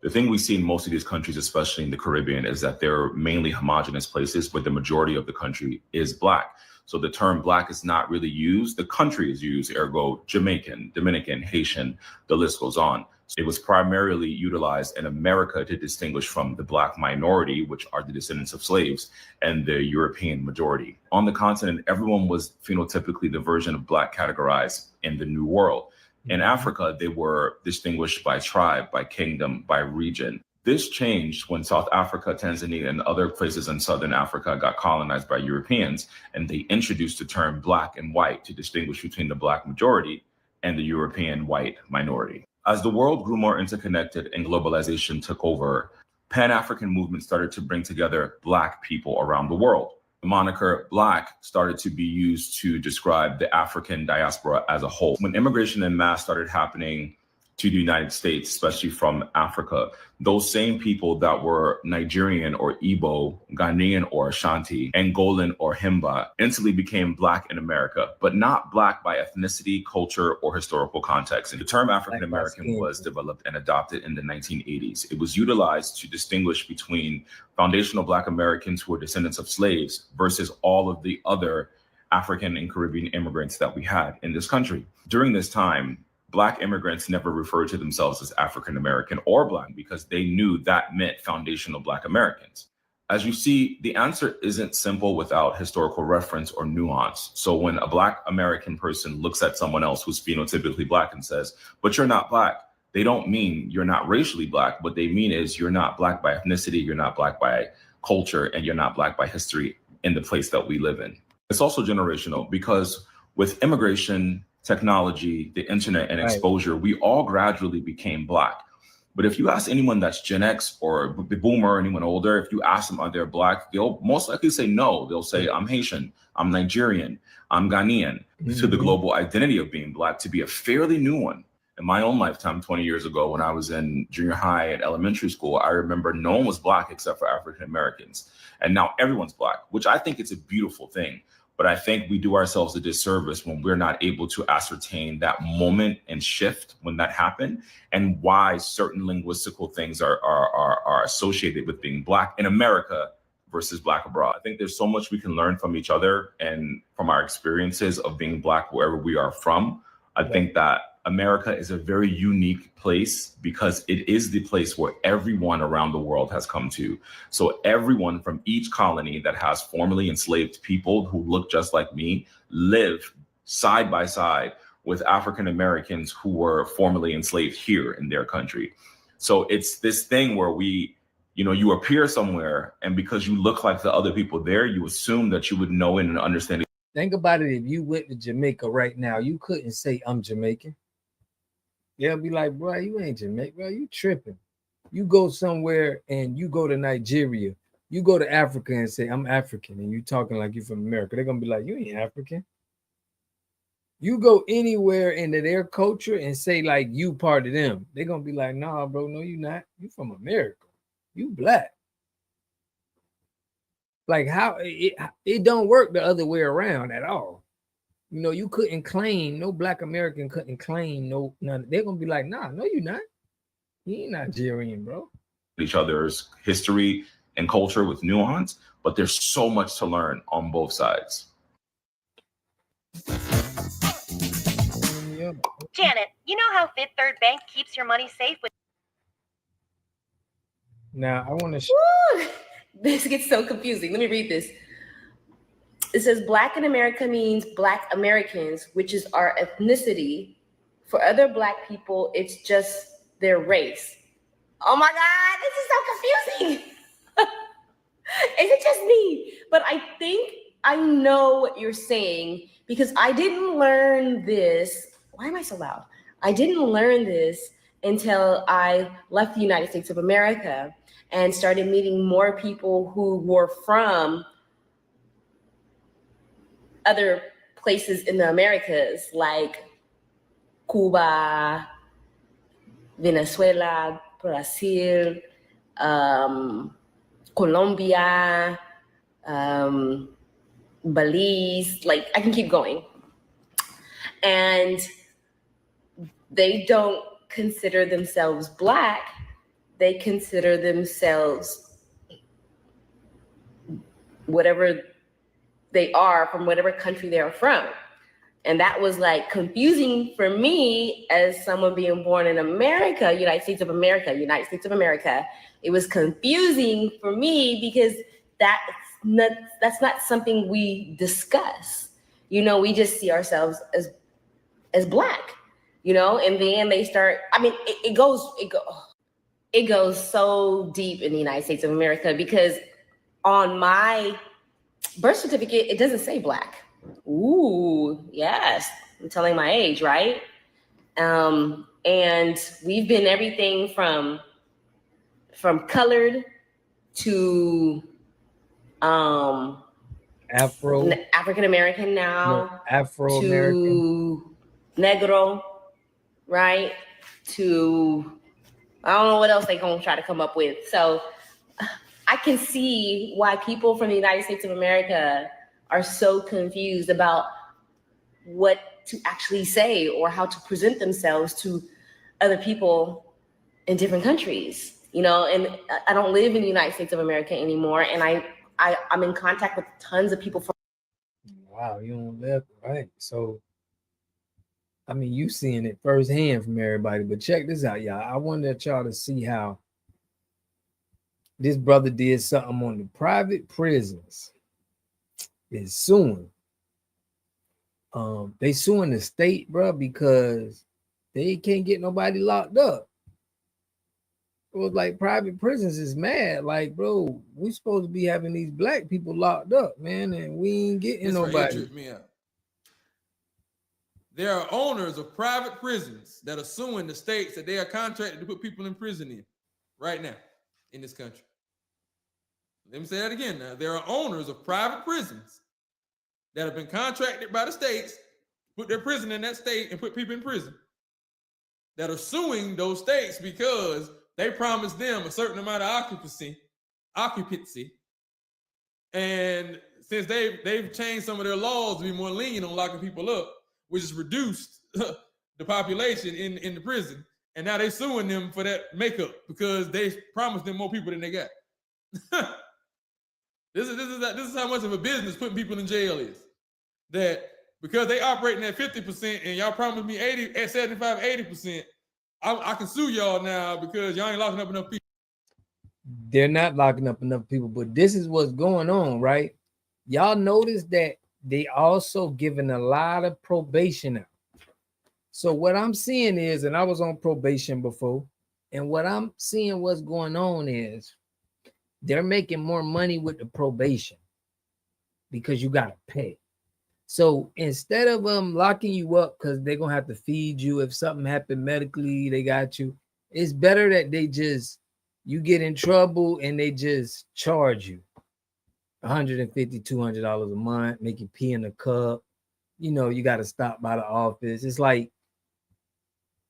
The thing we see in most of these countries, especially in the Caribbean, is that they're mainly homogenous places, but the majority of the country is Black. So the term Black is not really used. The country is used, ergo Jamaican, Dominican, Haitian, the list goes on. So it was primarily utilized in America to distinguish from the Black minority, which are the descendants of slaves, and the European majority. On the continent, everyone was phenotypically the version of Black categorized in the New World. In Africa, they were distinguished by tribe, by kingdom, by region. This changed when South Africa, Tanzania, and other places in Southern Africa got colonized by Europeans, and they introduced the term Black and white to distinguish between the Black majority and the European white minority. As the world grew more interconnected and globalization took over, Pan-African movements started to bring together Black people around the world. The moniker Black started to be used to describe the African diaspora as a whole. When immigration en masse started happening to the United States, especially from Africa, those same people that were Nigerian or Igbo, Ghanaian or Ashanti, Angolan or Himba instantly became Black in America, but not Black by ethnicity, culture, or historical context. And the term African American was developed and adopted in the 1980s. It was utilized to distinguish between foundational Black Americans who were descendants of slaves versus all of the other African and Caribbean immigrants that we had in this country. During this time, Black immigrants never referred to themselves as African American or Black because they knew that meant foundational Black Americans. As you see, the answer isn't simple without historical reference or nuance. So when a Black American person looks at someone else who's phenotypically Black and says, but you're not Black, they don't mean you're not racially Black. What they mean is you're not Black by ethnicity, you're not Black by culture, and you're not Black by history in the place that we live in. It's also generational because with immigration, technology, the internet, and exposure, we all gradually became Black. But if you ask anyone that's Gen X or the boomer or anyone older, if you ask them, are they black? They'll most likely say no. They'll say, I'm Haitian, I'm Nigerian, I'm Ghanaian. To the global identity of being black to be a fairly new one. In my own lifetime, 20 years ago, when I was in junior high and elementary school, I remember no one was black except for African Americans. And now everyone's black, which I think it's a beautiful thing. But I think we do ourselves a disservice when we're not able to ascertain that moment and shift when that happened and why certain linguistical things are associated with being black in America versus black abroad. I think there's so much we can learn from each other and from our experiences of being black wherever we are from. I think that America is a very unique place because it is the place where everyone around the world has come to. So everyone from each colony that has formerly enslaved people who look just like me live side by side with African Americans who were formerly enslaved here in their country. So it's this thing where you appear somewhere, and because you look like the other people there, you assume that you would know and understand it. Think about it. If you went to Jamaica right now, you couldn't say I'm Jamaican. They'll be like, bro, you ain't Jamaican, bro, you tripping. You go somewhere and you go to Nigeria, you go to Africa and say, I'm African, and you talking like you're from America. They're going to be like, you ain't African. You go anywhere into their culture and say like you part of them. They're going to be like, nah, bro, no, you not. You from America. You black. Like how it don't work the other way around at all. You know, you couldn't claim, no black American couldn't claim none. They're gonna be like, nah, no, you're not. You ain't Nigerian, bro. Each other's history and culture with nuance, but there's so much to learn on both sides. Janet, you know how Fifth Third Bank keeps your money safe with. Now I want to. This gets so confusing. Let me read this. It says Black in America means Black Americans, which is our ethnicity. For other Black people, it's just their race. Oh my God, this is so confusing. Is it just me? But I think I know what you're saying because I didn't learn this. Why am I so loud? I didn't learn this until I left the United States of America and started meeting more people who were from other places in the Americas, like Cuba, Venezuela, Brazil, Colombia, Belize, like I can keep going. And they don't consider themselves Black, they consider themselves whatever they are from whatever country they're from. And that was like confusing for me as someone being born in America, United States of America. It was confusing for me because that's not something we discuss. You know, we just see ourselves as Black, you know, and then they start, I mean, it goes so deep in the United States of America because on my birth certificate, it doesn't say Black. Ooh, yes. I'm telling my age, right? And we've been everything from colored to African American now, Afro American to Negro, right? To I don't know what else they're gonna try to come up with. So I can see why people from the United States of America are so confused about what to actually say or how to present themselves to other people in different countries, you know, and I don't live in the United States of America anymore. And I'm in contact with tons of people from. Wow, you don't live, right? So, I mean, you seeing it firsthand from everybody, but check this out, y'all. I wanted y'all to see how this brother did something on the private prisons. Is suing. They suing the state, bro, because they can't get nobody locked up. It was like private prisons is mad. Like, bro, we supposed to be having these Black people locked up, man, and we ain't getting nobody. There are owners of private prisons that are suing the states that they are contracted to put people in prison in right now in this country. Let me say that again now. There are owners of private prisons that have been contracted by the states, put their prison in that state and put people in prison, that are suing those states because they promised them a certain amount of occupancy. And since they've changed some of their laws to be more lenient on locking people up, which has reduced the population in the prison, and now they're suing them for that makeup because they promised them more people than they got. This is how much of a business putting people in jail is. That because they operating at 50% and y'all promised me 75, 80%, I can sue y'all now because y'all ain't locking up enough people. They're not locking up enough people, but this is what's going on, right? Y'all notice that they also giving a lot of probation out. So what I'm seeing is, and I was on probation before, and what I'm seeing what's going on is they're making more money with the probation because you got to pay. So instead of locking you up because they're going to have to feed you if something happened medically, they got you. It's better that you get in trouble and they just charge you $150, $200 a month, make you pee in a cup. You know, you got to stop by the office. It's like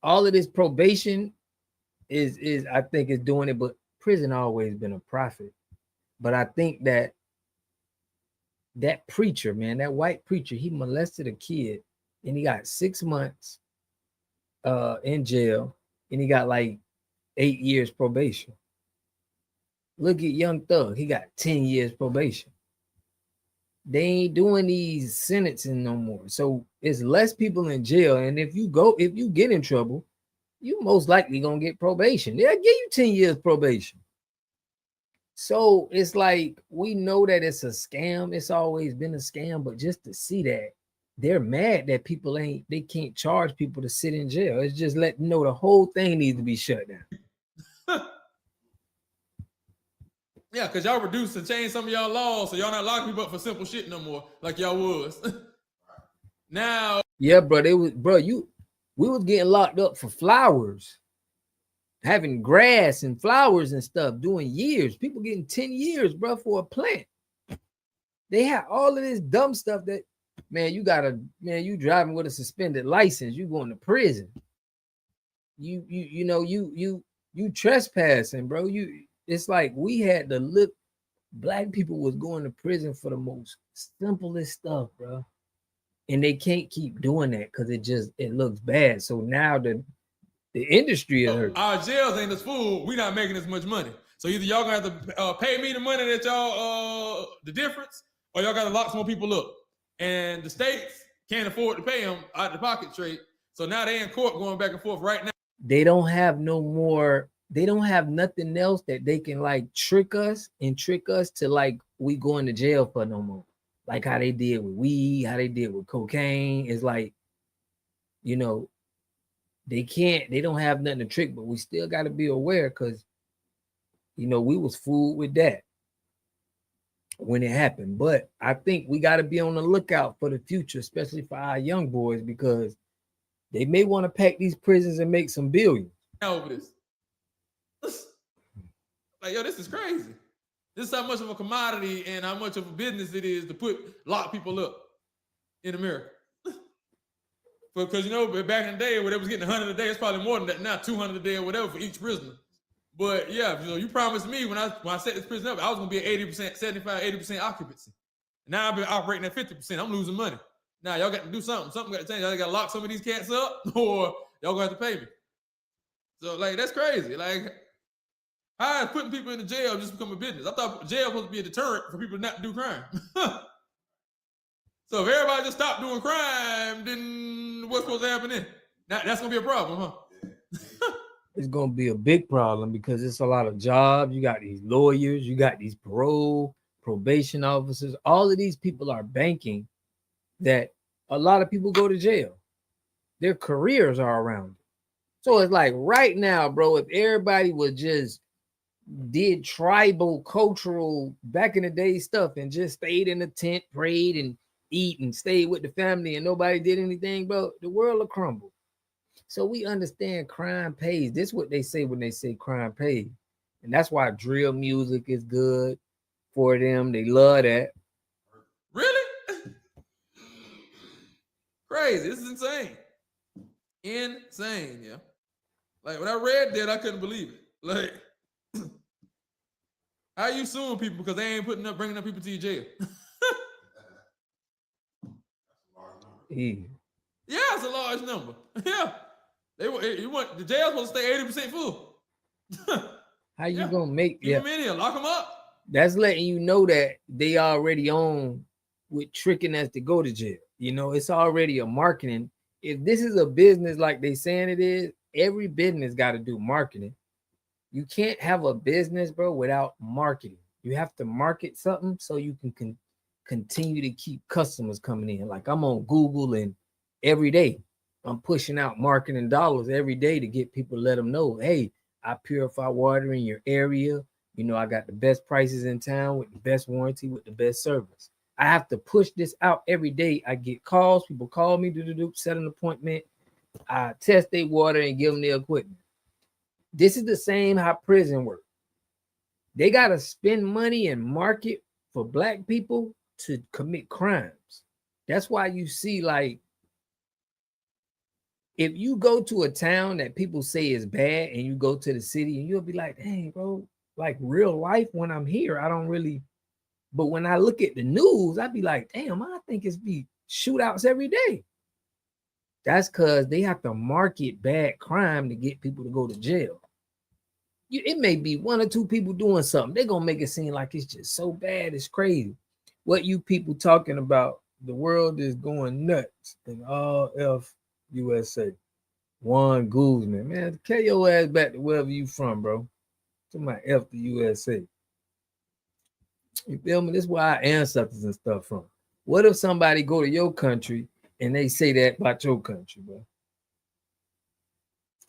all of this probation is I think is doing it, but prison always been a profit. But I think that preacher, man, that white preacher, he molested a kid and he got 6 months in jail and he got like 8 years probation. Look at Young Thug, he got 10 years probation. They ain't doing these sentencing no more. So it's less people in jail. And if you get in trouble, you most likely gonna get probation. They'll give you 10 years probation. So it's like we know that it's a scam. It's always been a scam, but just to see that they're mad that they can't charge people to sit in jail. It's just letting them know the whole thing needs to be shut down. Yeah, because y'all reduced and changed some of y'all laws, so y'all not locking people up for simple shit no more, like y'all was. Now, yeah, bro, we was getting locked up for flowers, having grass and flowers and stuff, doing years. People getting 10 years, bro, for a plant. They had all of this dumb stuff that, man, you driving with a suspended license, you going to prison. You trespassing, bro. It's like we had to look. Black people was going to prison for the most simplest stuff, bro. And they can't keep doing that because it looks bad. So now the industry is hurt. Our jails ain't as full. We not making as much money. So either y'all gonna have to pay me the money that y'all the difference, or y'all gotta lock some more people up. And the states can't afford to pay them out of the pocket straight. So now they in court going back and forth right now. They don't have they don't have nothing else that they can like trick us to like we going to jail for no more. Like how they did with weed, how they did with cocaine. It's like, they don't have nothing to trick, but we still got to be aware because, we was fooled with that when it happened. But I think we got to be on the lookout for the future, especially for our young boys, because they may want to pack these prisons and make some billions. Over this. Like, yo, this is crazy. This is how much of a commodity and how much of a business it is to lock people up in America. Because, back in the day, when they was getting 100 a day, it's probably more than that now, 200 a day or whatever for each prisoner. But yeah, you promised me when I set this prison up, I was going to be at 80%, 75, 80% occupancy. Now I've been operating at 50%. I'm losing money. Now y'all got to do something. Something got to change. Y'all got to lock some of these cats up or y'all going to have to pay me. So, like, that's crazy. Like, how is putting people in the jail just become a business? I thought jail was supposed to be a deterrent for people not to do crime. So if everybody just stopped doing crime, then what's supposed to happen then? That's going to be a problem, huh? It's going to be a big problem because it's a lot of jobs. You got these lawyers, you got these probation officers. All of these people are banking that a lot of people go to jail. Their careers are around it. So it's like right now, bro, if everybody was just did tribal, cultural, back in the day stuff and just stayed in the tent, prayed and eat and stayed with the family and nobody did anything, bro, the world will crumble. So we understand crime pays. This is what they say when they say crime pays. And that's why drill music is good for them. They love that. Really? Crazy. This is insane. Insane, yeah. Like when I read that, I couldn't believe it. Like, how you suing people because they ain't bringing up people to your jail? Yeah, it's a large number. Yeah, the jail's supposed to stay 80% full. How you gonna make Keep them in here, lock them up. That's letting you know that they already on with tricking us to go to jail. You know, it's already a marketing. If this is a business like they saying it is, every business got to do marketing. You can't have a business, bro, without marketing. You have to market something so you can continue to keep customers coming in. Like I'm on Google and every day I'm pushing out marketing dollars every day to get people to let them know, hey, I purify water in your area. You know, I got the best prices in town with the best warranty, with the best service. I have to push this out every day. I get calls. People call me, set an appointment. I test their water and give them the equipment. This is the same how prison works. They got to spend money and market for black people to commit crimes. That's why you see, like, if you go to a town that people say is bad and you go to the city and you'll be like, dang, bro, like real life when I'm here, I don't really, but when I look at the news, I'd be like, damn, I think it's be shootouts every day. That's because they have to market bad crime to get people to go to jail. It may be one or two people doing something. They're going to make it seem like it's just so bad, it's crazy. What you people talking about, the world is going nuts in all USA. Juan Guzman, man, carry your ass back to wherever you from, bro. To my F the USA. You feel me? This is where our ancestors and stuff from. What if somebody go to your country and they say that about your country, bro?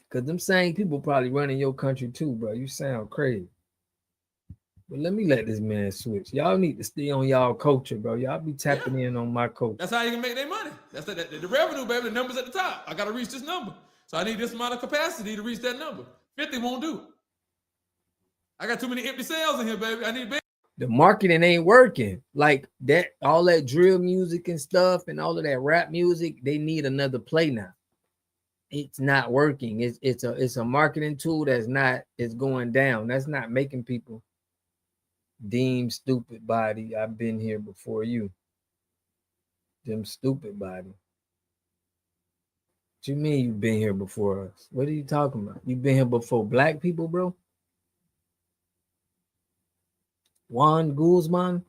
Because them same people probably running your country too, bro. You sound crazy. But let me let this man switch. Y'all need to stay on y'all culture, bro. Y'all be tapping in on my culture. That's how you can make their money. That's the revenue, baby. The number's at the top. I got to reach this number. So I need this amount of capacity to reach that number. 50 won't do it. I got too many empty cells in here, baby. I need big. The marketing ain't working. Like that, all that drill music and stuff and all of that rap music, they need another play now. It's not working. It's a marketing tool it's going down. That's not making people deem stupid body. I've been here before you. Them stupid body. What you mean you've been here before us? What are you talking about? You've been here before black people, bro? Juan Guzman?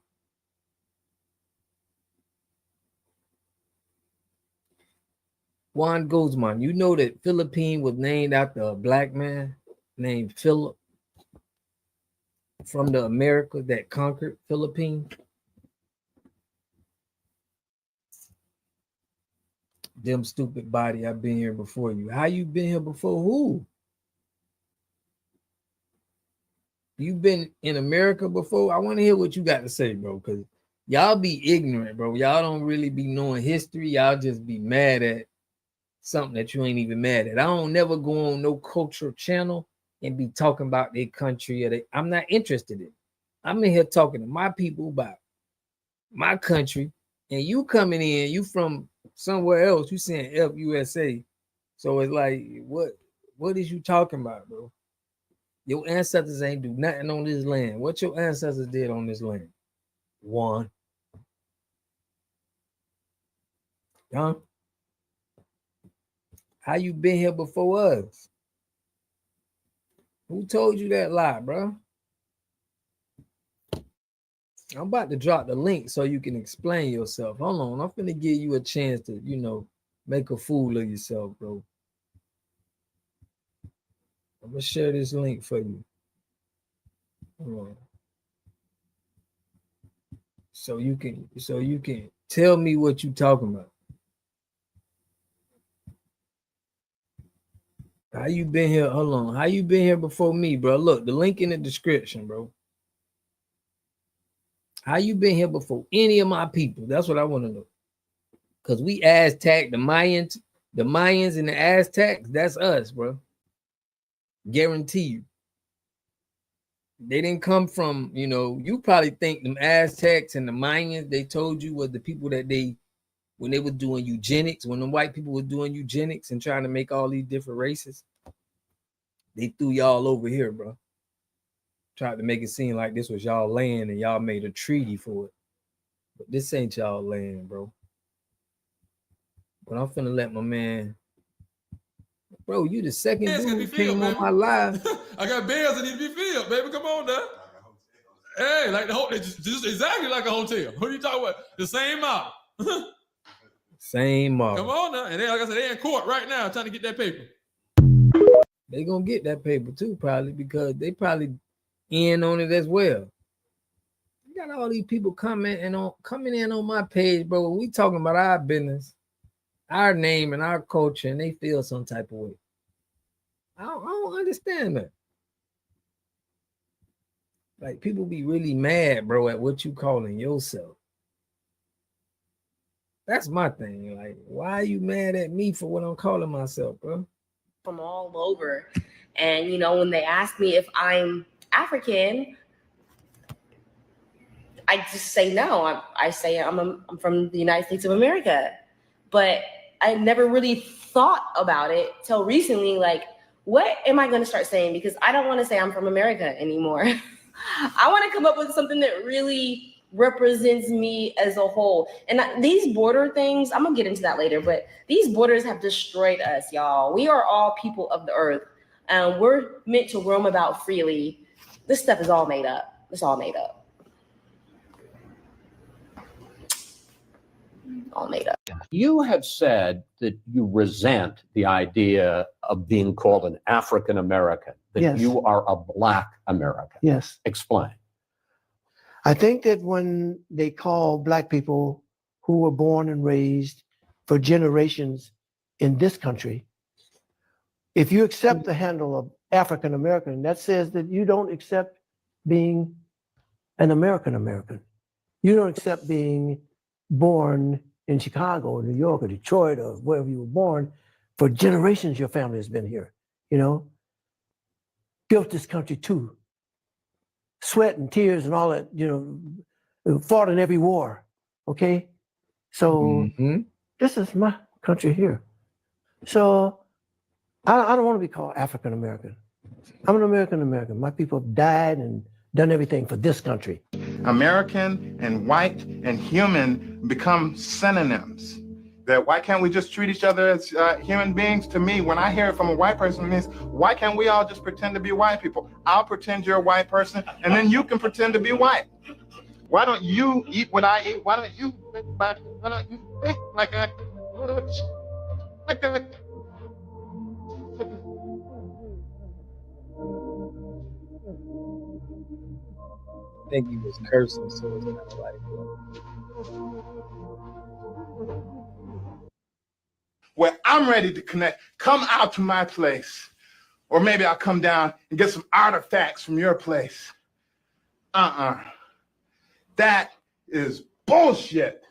Juan Guzman, you know that Philippine was named after a black man named Philip from the America that conquered Philippines? Them stupid body, I've been here before you. How you been here before who? You been in America before? I want to hear what you got to say, bro, because y'all be ignorant, bro. Y'all don't really be knowing history. Y'all just be mad at something that you ain't even mad at. I don't never go on no cultural channel and be talking about their country. I'm not interested in it. I'm in here talking to my people about my country, and you coming in, you from somewhere else, you saying F USA. So it's like, what is you talking about, bro? Your ancestors ain't do nothing on this land. What your ancestors did on this land? One. Huh? How you been here before us? Who told you that lie, bro? I'm about to drop the link so you can explain yourself. Hold on, I'm finna give you a chance to, make a fool of yourself, bro. I'm gonna share this link for you. Hold on. So you can tell me what you talking about. How you been here? Hold on. How you been here before me, bro? Look, the link in the description, bro. How you been here before any of my people? That's what I want to know. Because we Aztec, the Mayans and the Aztecs, that's us, bro. Guarantee you. They didn't come from, you probably think them Aztecs and the Mayans, they told you was the people that when they were doing eugenics, when the white people were doing eugenics and trying to make all these different races, they threw y'all over here, bro. Tried to make it seem like this was y'all land and y'all made a treaty for it. But this ain't y'all land, bro. But I'm finna let my man, bro, you the second dude who came on my live. I got beds that need to be filled, baby. Come on now. Hey, like the whole, just exactly like a hotel. What are you talking about? The same model. Same model. Come on now. And they, like I said, they in court right now trying to get that paper. They gonna get that paper too, probably, because they probably in on it as well. You got all these people coming in on my page, bro. We talking about our business, our name and our culture, and they feel some type of way. I don't understand that. Like, people be really mad, bro, at what you calling yourself. That's my thing. Like, why are you mad at me for what I'm calling myself, bro? From all over. And, when they ask me if I'm African, I just say no. I say I'm from the United States of America. But I never really thought about it till recently. Like, what am I going to start saying? Because I don't want to say I'm from America anymore. I want to come up with something that really represents me as a whole. And these border things, I'm gonna get into that later, but these borders have destroyed us, y'all. We are all people of the earth. We're meant to roam about freely. This stuff is all made up. It's all made up. All made up. You have said that you resent the idea of being called an African American, that Yes. you are a Black American. Yes. Explain. I think that when they call Black people who were born and raised for generations in this country, if you accept the handle of African American, that says that you don't accept being an American American. You don't accept being born in Chicago or New York or Detroit or wherever you were born. For generations, your family has been here, built this country too. Sweat and tears and all that, fought in every war, okay? So this is my country here. So I don't want to be called African American. I'm an American American. My people have died and done everything for this country. American and white and human become synonyms. That why can't we just treat each other as human beings? To me, when I hear it from a white person, it means why can't we all just pretend to be white people? I'll pretend you're a white person, and then you can pretend to be white. Why don't you eat what I eat? Why don't you think like that? Like that? I think he was cursing, so it's kind of like, where I'm ready to connect, come out to my place. Or maybe I'll come down and get some artifacts from your place. That is bullshit.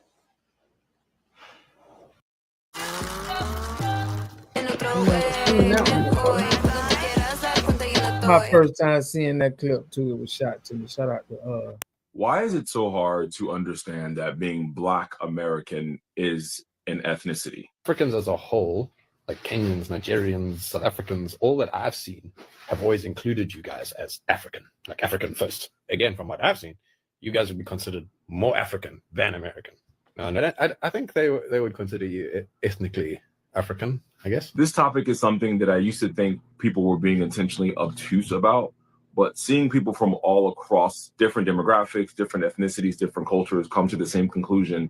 my first time seeing that clip too. It was shot to me. Shout out to Why is it so hard to understand that being Black American is an ethnicity? Africans as a whole, like Kenyans, Nigerians, South Africans, all that I've seen have always included you guys as African, like African first. Again, from what I've seen, you guys would be considered more African than American. And I think they would consider you ethnically African, I guess. This topic is something that I used to think people were being intentionally obtuse about, but seeing people from all across different demographics, different ethnicities, different cultures come to the same conclusion,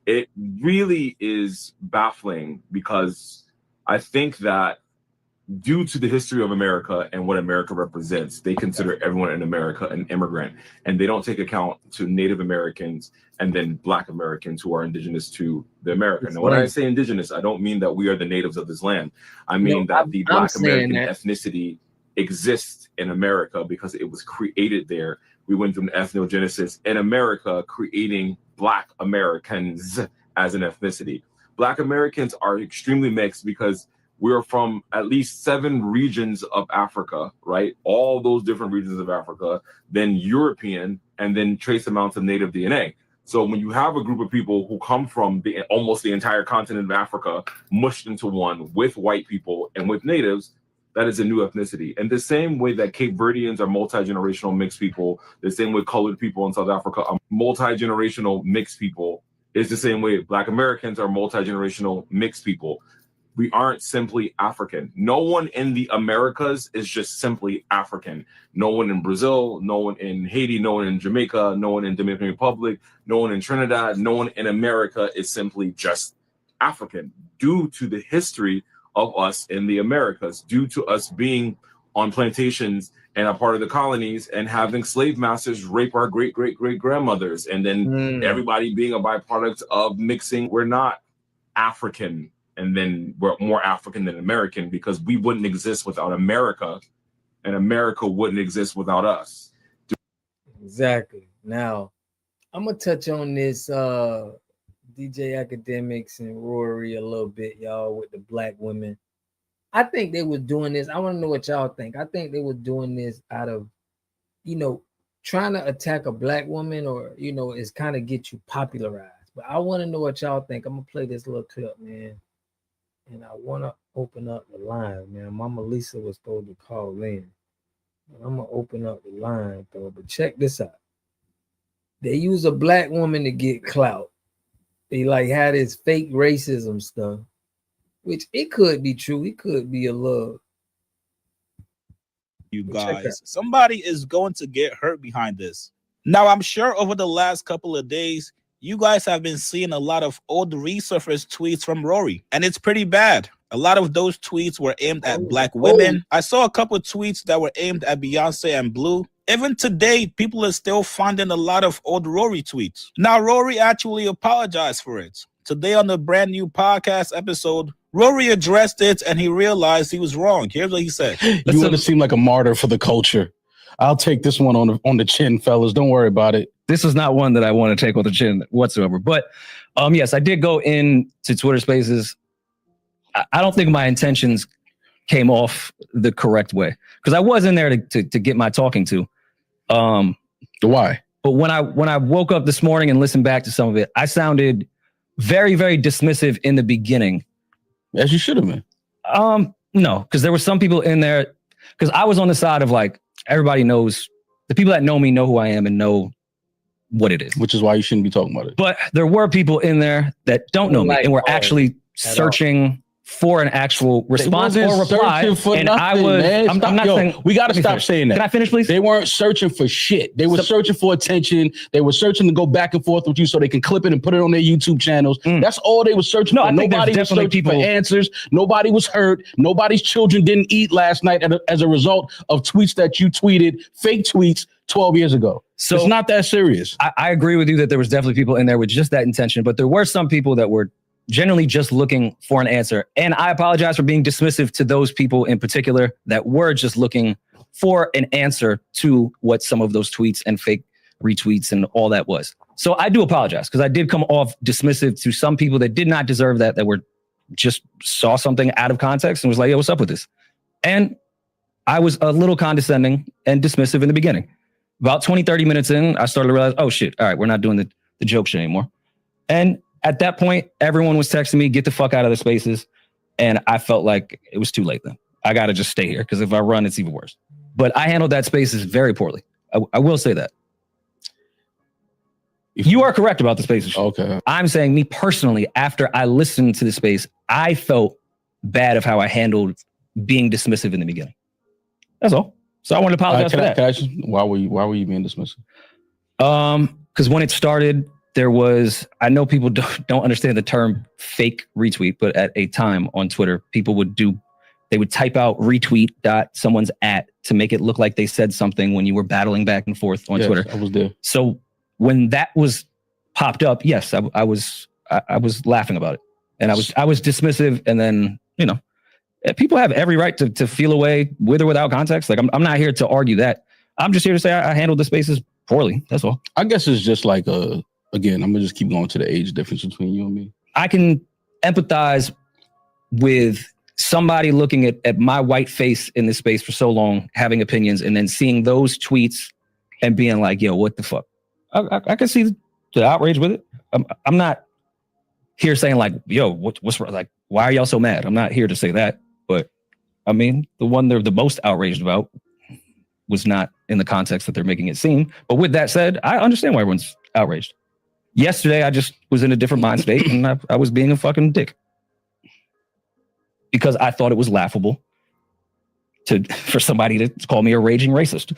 it really is baffling, because I think that due to the history of America and what America represents, they consider everyone in America an immigrant, and they don't take account to Native Americans and then Black Americans who are indigenous to the America. Now, when I say indigenous, I don't mean that we are the natives of this land. I mean that the Black American ethnicity exists in America because it was created there. We went through an ethnogenesis in America, creating Black Americans as an ethnicity. Black Americans are extremely mixed because we're from at least 7 regions of Africa, right? All those different regions of Africa, then European, and then trace amounts of native DNA. So when you have a group of people who come from almost the entire continent of Africa mushed into one with white people and with natives, that is a new ethnicity. And the same way that Cape Verdeans are multi-generational mixed people, the same way colored people in South Africa are multi-generational mixed people, is the same way Black Americans are multi-generational mixed people. We aren't simply African. No one in the Americas is just simply African. No one in Brazil, no one in Haiti, no one in Jamaica, no one in Dominican Republic, no one in Trinidad, no one in America is simply just African due to the history of us in the Americas, due to us being on plantations and a part of the colonies and having slave masters rape our great-great-great-grandmothers, and then everybody being a byproduct of mixing. We're not African, and then we're more African than American because we wouldn't exist without America, and America wouldn't exist without us. Exactly. Now, I'm gonna touch on this DJ Academics and Rory a little bit, y'all, with the Black women. I think they were doing this. I want to know what y'all think. I think they were doing this out of, trying to attack a Black woman, or, it's kind of get you popularized. But I want to know what y'all think. I'm gonna play this little clip, man. And I want to open up the line, man. Mama Lisa was supposed to call in. And I'm going to open up the line, though. But check this out. They use a Black woman to get clout. They had this fake racism stuff, which it could be true. It could be a little. You guys, somebody is going to get hurt behind this. Now, I'm sure over the last couple of days, you guys have been seeing a lot of old resurfaced tweets from Rory, and it's pretty bad. A lot of those tweets were aimed at Black women. I saw a couple of tweets that were aimed at Beyonce and Blue. Even today, people are still finding a lot of old Rory tweets. Now, Rory actually apologized for it. Today on the brand new podcast episode, Rory addressed it and he realized he was wrong. Here's what he said. You want to seem like a martyr for the culture. I'll take this one on the chin, fellas. Don't worry about it. This is not one that I want to take on the chin whatsoever. But yes, I did go into Twitter Spaces. I don't think my intentions came off the correct way because I was in there to get my talking to. Why? But when I woke up this morning and listened back to some of it, I sounded very, very dismissive in the beginning. As you should have been. No, because there were some people in there, because I was on the side of everybody knows, the people that know me know who I am and know what it is. Which is why you shouldn't be talking about it. But there were people in there that don't know me and were actually searching for an actual response or reply. And I was, I'm not saying, we got to stop saying that. Can I finish, please? They weren't searching for shit. They were searching for attention. They were searching to go back and forth with you so they can clip it and put it on their YouTube channels. That's all they were searching for. Nobody was searching for answers. Nobody was hurt. Nobody's children didn't eat last night as a result of tweets that you tweeted, fake tweets 12 years ago. So it's not that serious. I agree with you that there was definitely people in there with just that intention, but there were some people that were generally just looking for an answer. And I apologize for being dismissive to those people in particular that were just looking for an answer to what some of those tweets and fake retweets and all that was. So I do apologize because I did come off dismissive to some people that did not deserve that were just saw something out of context and was like, yo, what's up with this? And I was a little condescending and dismissive in the beginning. About 20, 30 minutes in, I started to realize, oh shit, all right, we're not doing the joke shit anymore. And at that point, everyone was texting me, get the fuck out of the spaces. And I felt like it was too late then. I got to just stay here because if I run, it's even worse. But I handled that spaces very poorly. I will say that. You are correct about the spaces. Okay. I'm saying me personally, after I listened to the space, I felt bad of how I handled being dismissive in the beginning. That's all. So I want to apologize for that. Why were you being dismissive? Because when it started, there was, I know people don't understand the term fake retweet, but at a time on Twitter, people would type out retweet someone's at to make it look like they said something when you were battling back and forth on Twitter. I was there. So when that was popped up, yes, I was laughing about it, and I was dismissive, and then people have every right to feel away with or without context. Like I'm not here to argue that. I'm just here to say I handled the spaces poorly. That's all. I guess it's just like again, I'm gonna just keep going to the age difference between you and me. I can empathize with somebody looking at my white face in this space for so long, having opinions, and then seeing those tweets and being like, yo, what the fuck? I can see the outrage with it. I'm not here saying like, yo, what's like, why are y'all so mad? I'm not here to say that. But I mean, the one they're the most outraged about was not in the context that they're making it seem. But with that said, I understand why everyone's outraged. Yesterday, I just was in a different mind state and I was being a fucking dick. Because I thought it was laughable for somebody to call me a raging racist.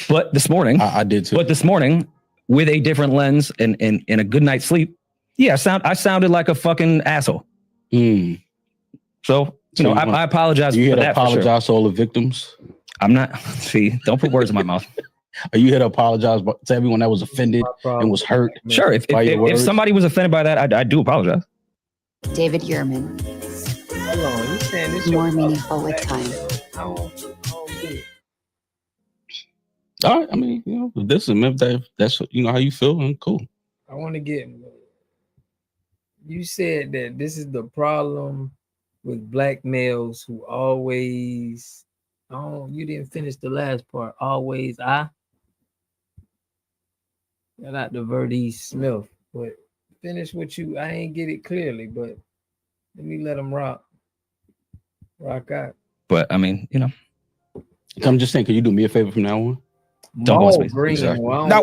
But this morning, I did too. But this morning, with a different lens and a good night's sleep, yeah, I sounded like a fucking asshole. So, I apologize you for here to that. apologize to all the victims? I'm not. See, don't put words in my mouth. Are you here to apologize to everyone that was offended and was hurt? Sure. If somebody was offended by that, I do apologize. David Yearman. More meaningful with time. All right. I mean, this is if that's how you feel, and cool. I want to get. You said that this is the problem with black males who always. You didn't finish the last part. Always, Shout out to Verdi Smith, but finish what you. I ain't get it clearly, but let me let him rock out. But I mean, I'm just saying, can you do me a favor from now on? Now,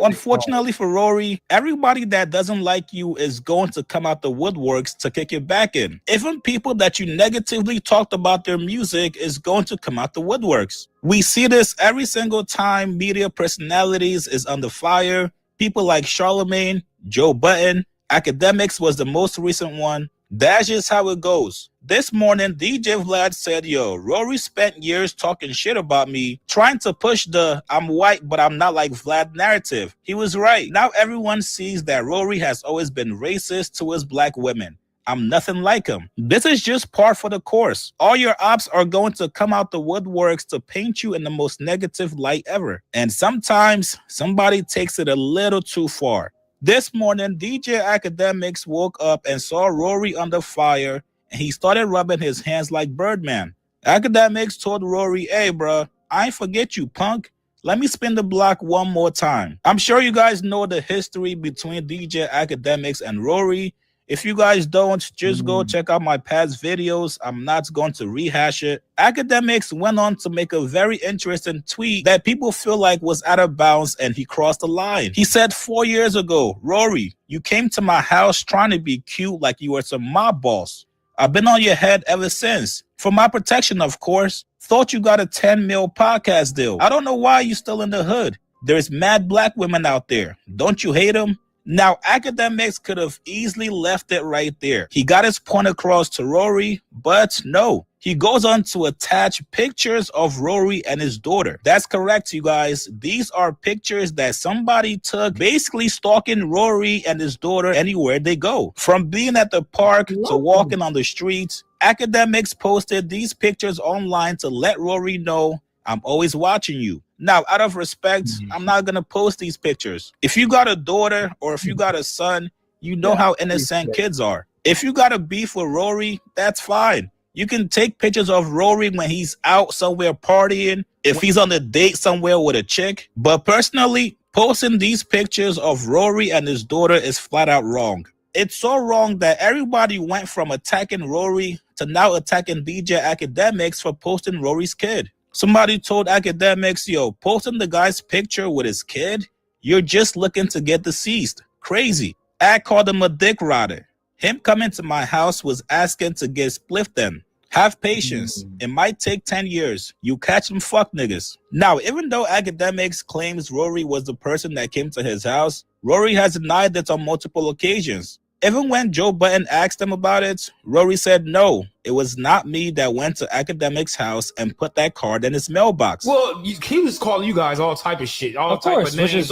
unfortunately for Rory, everybody that doesn't like you is going to come out the woodworks to kick your back in. Even people that you negatively talked about their music is going to come out the woodworks. We see this every single time media personalities is under fire. People like Charlemagne, Joe Budden, Academics was the most recent one. That's just how it goes. This morning, DJ Vlad said, yo, Rory spent years talking shit about me, trying to push the I'm white, but I'm not like Vlad narrative. He was right. Now everyone sees that Rory has always been racist towards black women. I'm nothing like him. This is just par for the course. All your ops are going to come out the woodworks to paint you in the most negative light ever. And sometimes somebody takes it a little too far. This morning, DJ Academics woke up and saw Rory under fire, and he started rubbing his hands like Birdman. Academics told Rory, hey, bro, I ain't forget you, punk. Let me spin the block one more time. I'm sure you guys know the history between DJ Academics and Rory. If you guys don't, just go check out my past videos. I'm not going to rehash it. Academics went on to make a very interesting tweet that people feel like was out of bounds and he crossed the line. He said 4 years ago, Rory, you came to my house trying to be cute like you were some mob boss. I've been on your head ever since. For my protection, of course. Thought you got a 10 mil podcast deal. I don't know why you still in the hood. There's mad black women out there. Don't you hate them? Now, Academics could have easily left it right there. He got his point across to Rory, but no. He goes on to attach pictures of Rory and his daughter. That's correct, you guys. These are pictures that somebody took, basically stalking Rory and his daughter anywhere they go. From being at the park to walking on the streets, Academics posted these pictures online to let Rory know, I'm always watching you. Now, out of respect, I'm not going to post these pictures. If you got a daughter or if you got a son, you know how innocent kids are. If you got a beef with Rory, that's fine. You can take pictures of Rory when he's out somewhere partying, if he's on a date somewhere with a chick. But personally, posting these pictures of Rory and his daughter is flat out wrong. It's so wrong that everybody went from attacking Rory to now attacking DJ Academics for posting Rory's kid. Somebody told Academics, yo, posting the guy's picture with his kid, you're just looking to get deceased. Crazy. I called him a dick rider. Him coming to my house was asking to get spliffed then. Have patience. It might take 10 years. You catch them fuck niggas. Now, even though Academics claims Rory was the person that came to his house, Rory has denied this on multiple occasions. Even when Joe Budden asked him about it, Rory said no, it was not me that went to Academics' house and put that card in his mailbox. Well, he was calling you guys all type of shit, all Of type course, of names,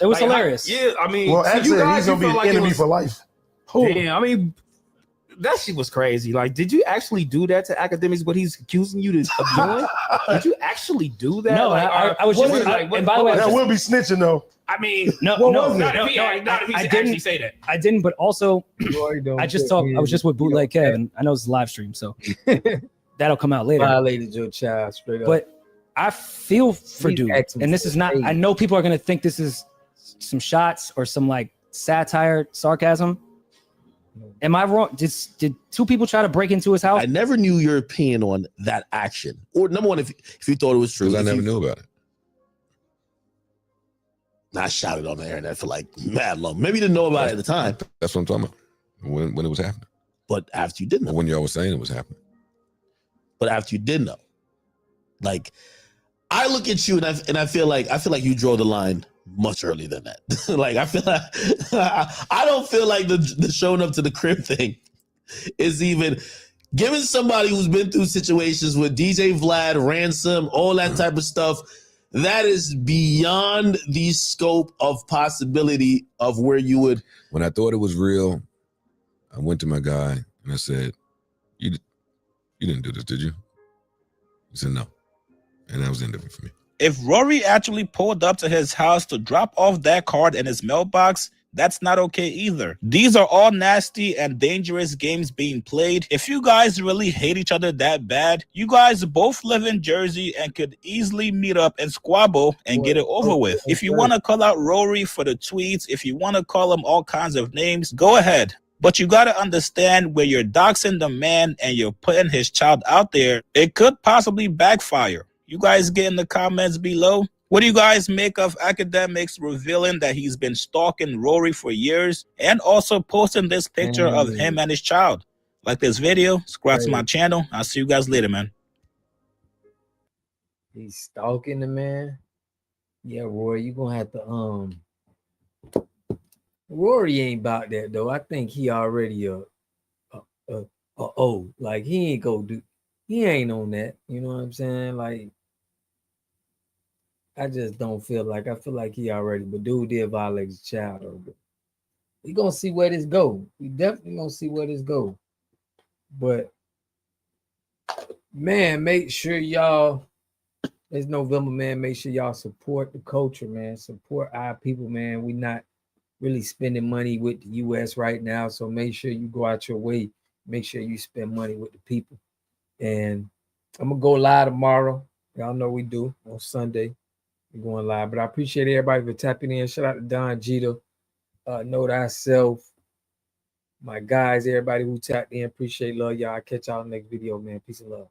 it was hilarious. Yeah, I mean, Well, so actually, you guys, he's gonna be an enemy for life. Damn, I mean, that shit was crazy. Like, did you actually do that to academics? What he's accusing you of doing? Did you actually do that? No, like, I was just. And by the way, that will be snitching though. I mean, no, not if he actually say that. I didn't, but also I just talked. I was just with Bootleg Kev, and I know it's a live stream, so that'll come out later. Violated your child straight up. But I feel for dude, and this is not. I know people are gonna think this is some shots or some like satire, sarcasm. Am I wrong? Did two people try to break into his house? I never knew your opinion on that action. Or number one, if you thought it was true, I never knew about it. I shouted on the internet for like mad long. Maybe you didn't know about it at the time. That's what I'm talking about. When it was happening. But after you did know. When y'all was saying it was happening. But after you did know. Like, I look at you and I feel like you draw the line much earlier than that. Like, I feel like I don't feel like the showing up to the crib thing is even given somebody who's been through situations with DJ Vlad, Ransom, all that type of stuff. That is beyond the scope of possibility of where you would. When I thought it was real, I went to my guy and I said, "You didn't do this, did you?" He said, "No," and that was the end of it for me. If Rory actually pulled up to his house to drop off that card in his mailbox, that's not okay either. These are all nasty and dangerous games being played. If you guys really hate each other that bad, you guys both live in Jersey and could easily meet up and squabble and get it over with. If you want to call out Rory for the tweets, if you want to call him all kinds of names, go ahead. But you got to understand where you're doxing the man and you're putting his child out there, it could possibly backfire. You guys get in the comments below. What do you guys make of academics revealing that he's been stalking Rory for years and also posting this picture of him and his child? Like this video, subscribe to my channel. I'll see you guys later, man. He's stalking the man. Yeah, Rory, you gonna have to Rory ain't about that though. I think he already like he ain't he ain't on that. You know what I'm saying? Like, I just don't feel like, I feel like he already, but dude did violate his child though. We gonna see where this go. We definitely gonna see where this go. But man, make sure y'all, it's November, man. Make sure y'all support the culture, man. Support our people, man. We not really spending money with the US right now. So make sure you go out your way. Make sure you spend money with the people. And I'm gonna go live tomorrow. Y'all know we do on Sunday. We're going live. But I appreciate everybody for tapping in. Shout out to Don Jeter. Know Thyself. My guys, everybody who tapped in. Appreciate love, y'all. I'll catch y'all in the next video, man. Peace and love.